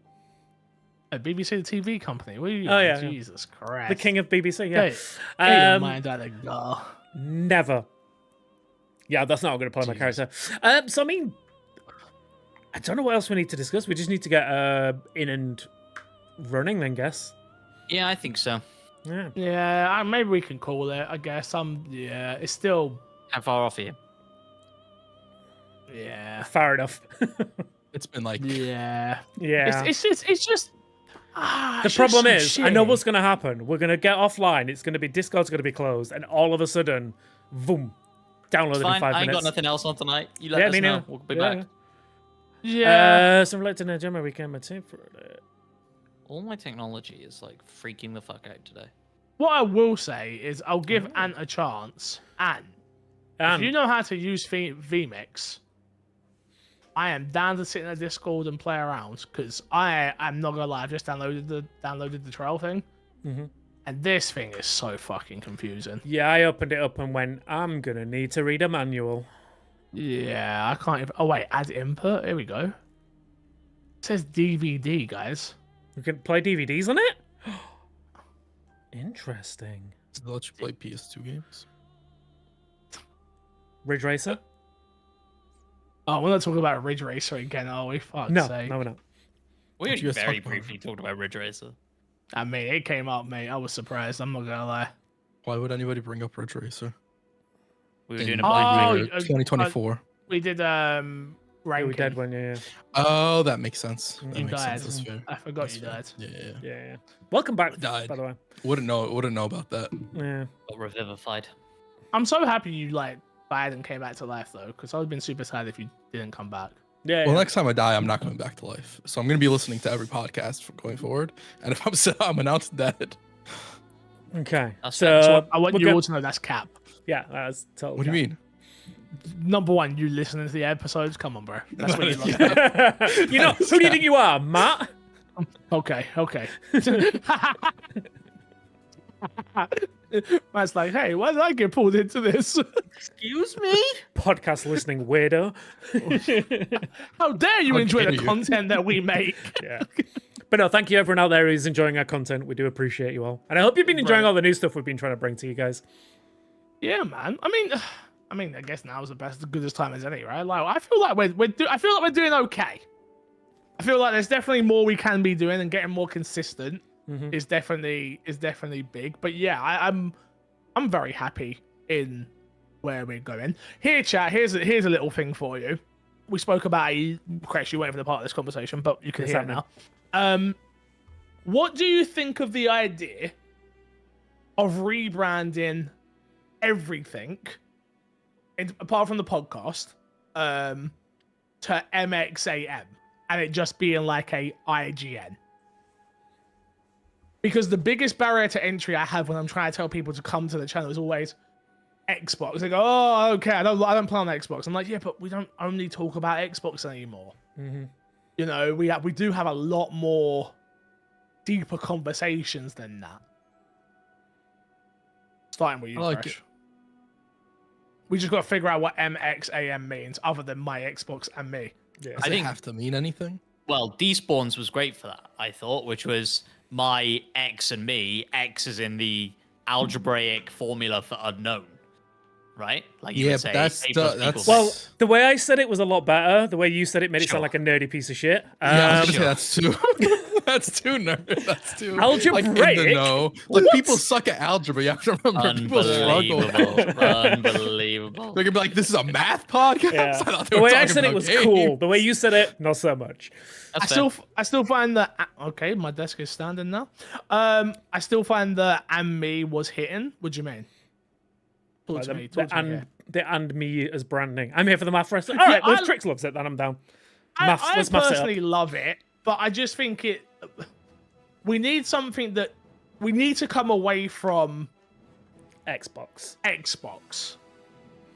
BBC, the TV company. What are you? Oh, yeah, yeah. Jesus Christ. the king of BBC. Yeah. Get your mind out of go. Never. Yeah, that's not going to play my character. So I mean, I don't know what else we need to discuss. We just need to get in and running, then, guess. Yeah, I think so. Yeah. Yeah, maybe we can call it. I guess. Yeah, it's still. How far off are you? Yeah. Fair enough. It's been like Yeah. Yeah. It's just. The it's problem just is, some I know shit. what's going to happen. We're going to get offline. It's going to be Discord's going to be closed, and all of a sudden, boom, downloaded It's fine. in 5 I ain't minutes. got nothing else on tonight. You let Yeah, us me know. neither. We'll be Yeah, back. Yeah. So related to Gemma, we came a tip for it. All my technology is like freaking the fuck out today. What I will say is, I'll give Ant a chance. Ant, if you know how to use vMix, I am down to sit in a Discord and play around, because I'm not gonna lie, I've just downloaded the trial thing, and this thing is so fucking confusing. Yeah, I opened it up and went, I'm going to need to read a manual. Yeah, I can't even. Oh wait, add input. Here we go. It says DVD, guys. We can play DVDs on it? Interesting. Does it let you play PS2 games? Ridge Racer? Oh, we're not talking about Ridge Racer again, are we? Fuck's No, sake. no, we're not. We What only you guys very talk about? briefly talked about Ridge Racer. I mean, it came up, mate. I was surprised. I'm not gonna lie. Why would anybody bring up Ridge Racer? We were In doing a Oh, blind yeah. 2024. We did Yeah, ranking. we did one, yeah. Oh, that makes sense. That You makes died. sense. That's fair. I forgot That's you fair. died. Yeah. Yeah. Welcome back, Died. by the way. Wouldn't know about that. Yeah. got revivified. I'm so happy you died and came back to life though, because I would have been super sad if you didn't come back. Yeah. Well, yeah. next time I die, I'm not coming back to life. So I'm gonna be listening to every podcast from going forward. And if I'm announced dead. Okay. That's So, I want we're you go- all to know that's cap. Yeah, that's totally. What do you mean? Number one, you listening to the episodes? Come on, bro. That's what you love. mean? You know, who do you think you are, Matt? Okay. Man's like, hey, why did I get pulled into this? Excuse me? Podcast listening weirdo. How dare you How enjoy dare the you. content that we make? Yeah. But no, thank you everyone out there who's enjoying our content. We do appreciate you all. And I hope you've been enjoying Right. all the new stuff we've been trying to bring to you guys. Yeah, man. I mean, I guess now is the goodest time as any, right? Like, I feel like we're doing okay. I feel like there's definitely more we can be doing, and getting more consistent is definitely big. But yeah, I'm very happy in where we're going. Here, chat. Here's a little thing for you. We spoke about Crash. You weren't even a part of this conversation, but you can It's hear it now. What do you think of the idea of rebranding everything, apart from the podcast, to MXAM, and it just being like a IGN? Because the biggest barrier to entry I have when I'm trying to tell people to come to the channel is always Xbox. They go, "Oh, okay, I don't play on Xbox." I'm like, "Yeah, but we don't only talk about Xbox anymore. You know, we do have a lot more deeper conversations than that." Starting with you, I like Crash. it. We just got to figure out what MXAM means, other than my Xbox and me. Yeah. Does I it think- have to mean anything? Well, Despawns was great for that, I thought, which was my X and me. X is in the algebraic formula for unknown, right? Like you Yeah, would but say that's A plus B equals Well, X. the way I said it was a lot better. The way you said it made it Sure. sound like a nerdy piece of shit. Yeah, I was Sure. gonna say that's too. That's too nerd. That's too like, in Algebraic? the know. Like people suck at algebra. You have to remember people struggle. Unbelievable. Unbelievable. They're gonna be like, "This is a math podcast." Yeah. I thought they The were way I talking said it about was games. cool. The way you said it, not so much. That's I still find that okay. My desk is standing now. I still find that and me was hitting. What do you mean? Talk to me. Talk to me here. The and me as branding. I'm here for the math wrestling. All right, well, if Trix loves it, then I'm down. Maths, I let's maths it up. personally love it, but I just think we need something that we need to come away from Xbox. Xbox.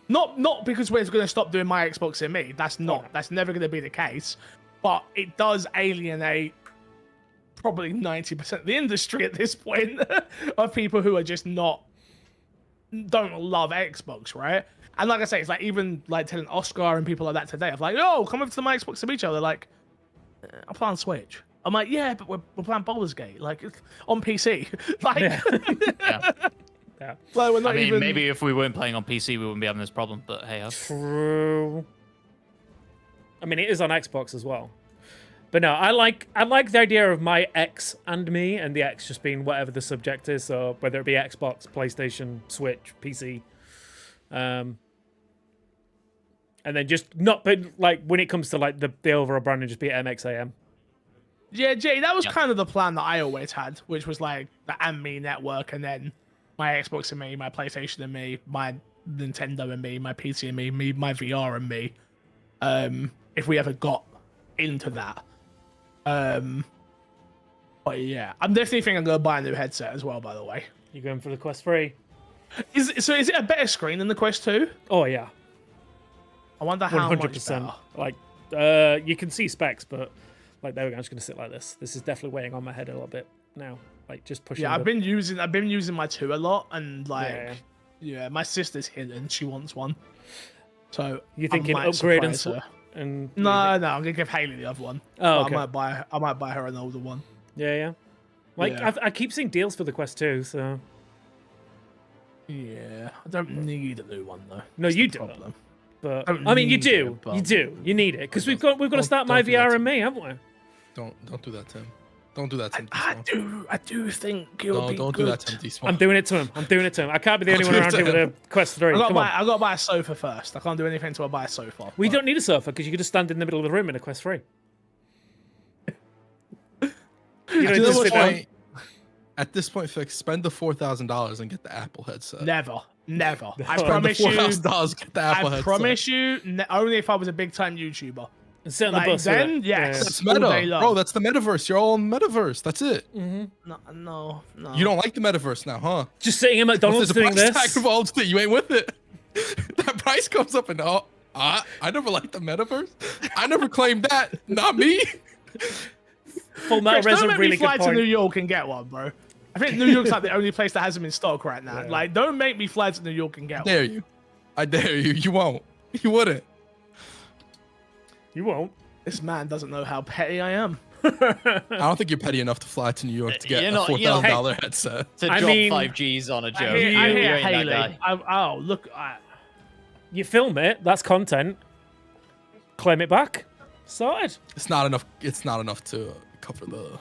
Not because we're going to stop doing my Xbox and me. That's not. That's never going to be the case. But it does alienate probably 90% of the industry at this point of people who are just don't love Xbox, right? And like I say, it's like even like telling Oscar and people like that today, I'm like, yo, come over to my Xbox and meet each other. Like, I'm playing Switch. I'm like, yeah, but we're playing Baldur's Gate, like it's on PC. Like, Yeah. Yeah. like we're not I mean, even. maybe if we weren't playing on PC, we wouldn't be having this problem. But hey, True. I mean, it is on Xbox as well. But no, I like the idea of my X and me, and the X just being whatever the subject is. So whether it be Xbox, PlayStation, Switch, PC, and then just not, but like when it comes to like the overall branding, just be MXAM. Yeah, Jay, that was Yeah. kind of the plan that I always had, which was like the and me network, and then my Xbox and me, my PlayStation and me, my Nintendo and me, my PC and me, my VR and me. If we ever got into that. But yeah, I'm definitely thinking I'm gonna buy a new headset as well. By the way, You going for the Quest 3? is it a better screen than the Quest 2? Oh yeah, I wonder how much 100%. better. Like, you can see specs, but like there we go. I'm just gonna sit like this. This is definitely weighing on my head a little bit now. Like just pushing. Yeah, I've been using my 2 a lot, and like, Yeah. yeah, my sister's hidden. She wants one. So You I thinking might upgrade and surprise her. and No, I'm gonna give Haley the other one. Oh, But okay. I might buy her an older one. Yeah. Like Yeah. I keep seeing deals for the Quest 2, so Yeah, I don't need a new one though. no, That's you the don't. problem. But Don't I mean, you need do, it, but- you do, you need it because we've got to Don't- start my don't do that VR to and me, haven't we? Don't do that, Tim. Don't do that, Tim. I do think it'll No, be don't good. do that, Tim. T-Small. I'm doing it to him. I can't be the only one around here with a Quest 3. I Come on. got to buy a sofa first. I can't do anything until I buy a sofa. We but- don't need a sofa because you can just stand in the middle of the room in a Quest 3. You don't Do you need know to what's sit down. funny? At this point, Fix, spend the $4,000 and get the Apple headset. Never. I Spend Spend the promise you. $4,000, get the Apple I headset. promise you. Only if I was a big time YouTuber. And sit on the Like, bus. with then, it. yes. That's all meta, day long. bro. That's the metaverse. You're all in metaverse. That's it. No. You don't like the metaverse now, huh? Just sitting in McDonald's There's a doing price this. tag involved that you ain't with it. That price comes up and I never liked the metaverse. I never claimed that. Not me. Full Metal Chris, Res don't a make really me good fly to New point. York and get one, bro. I think New York's like the only place that has them in stock right now. Yeah. Like, don't make me fly to New York and get one. Dare you? I dare you. You won't. You wouldn't. You won't. This man doesn't know how petty I am. I don't think you're petty enough to fly to New York to get You're a not- $4,000 headset. to I drop mean- 5Gs on a joke. I hear, you, I you hear ain't that Haley. guy. Look. You film it. That's content. Claim it back. Sorted. It's not enough. It's not enough to cover the.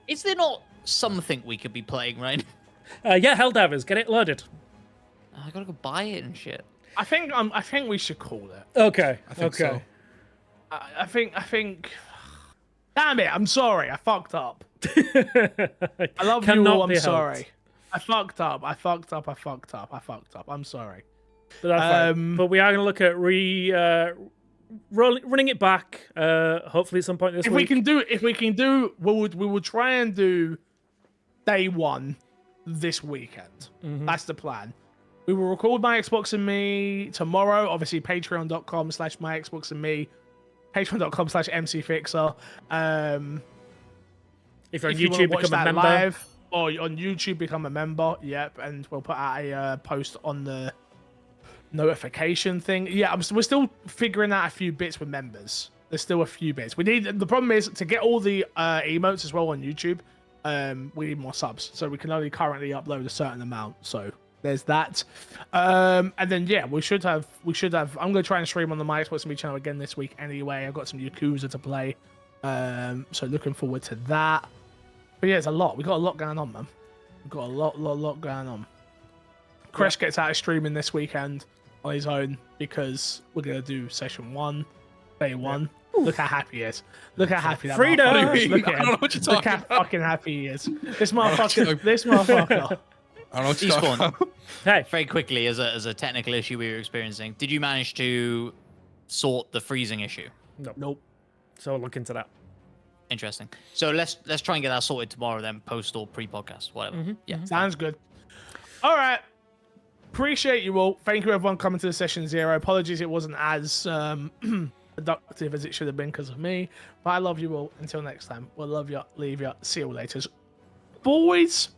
Is there not something we could be playing right Yeah, Helldivers. Get it loaded. now? I gotta go buy it and shit. I think we should call it. Okay. I think okay. so. I think. Damn it! I'm sorry. I fucked up. I love you Cannot all. I'm be helped. sorry. I fucked up. I'm sorry. But that's fine. But we are going to look at running it back. Hopefully at some point this If week. we can do, we will try and do day one this weekend. That's the plan. We will record my Xbox and me tomorrow. Obviously, patreon.com/my Xbox and me, patreon.com/mcfixer. If you're on If you wanna YouTube, watch become a that member. live, or on YouTube, become a member. Yep, and we'll put out a post on the notification thing. Yeah, we're still figuring out a few bits with members. There's still a few bits. The problem is to get all the emotes as well on YouTube. We need more subs, so we can only currently upload a certain amount. So There's that. And then yeah, we should have. I'm gonna try and stream on the My Xbox Me channel again this week. Anyway, I've got some Yakuza to play. So looking forward to that. But yeah, it's a lot. We got a lot going on, man. We've got a lot going on. Crash gets out of streaming this weekend on his own because we're gonna do session 1, day 1. Look how happy he is. Look how happy that Freedom! motherfucker is. Look I don't know what you're Look how talking about. fucking happy he is. This motherfucker. I don't know what you're talking Despawn. about. Hey, Very quickly, as a technical issue we were experiencing, did you manage to sort the freezing issue? Nope. so look into that. Interesting. So let's try and get that sorted tomorrow, then post or pre-podcast, whatever. Yeah. Sounds good. All right. Appreciate you all. Thank you, everyone, coming to the session 0. Apologies it wasn't as productive as it should have been because of me. But I love you all. Until next time, we'll love you, leave you. See you all later. Boys.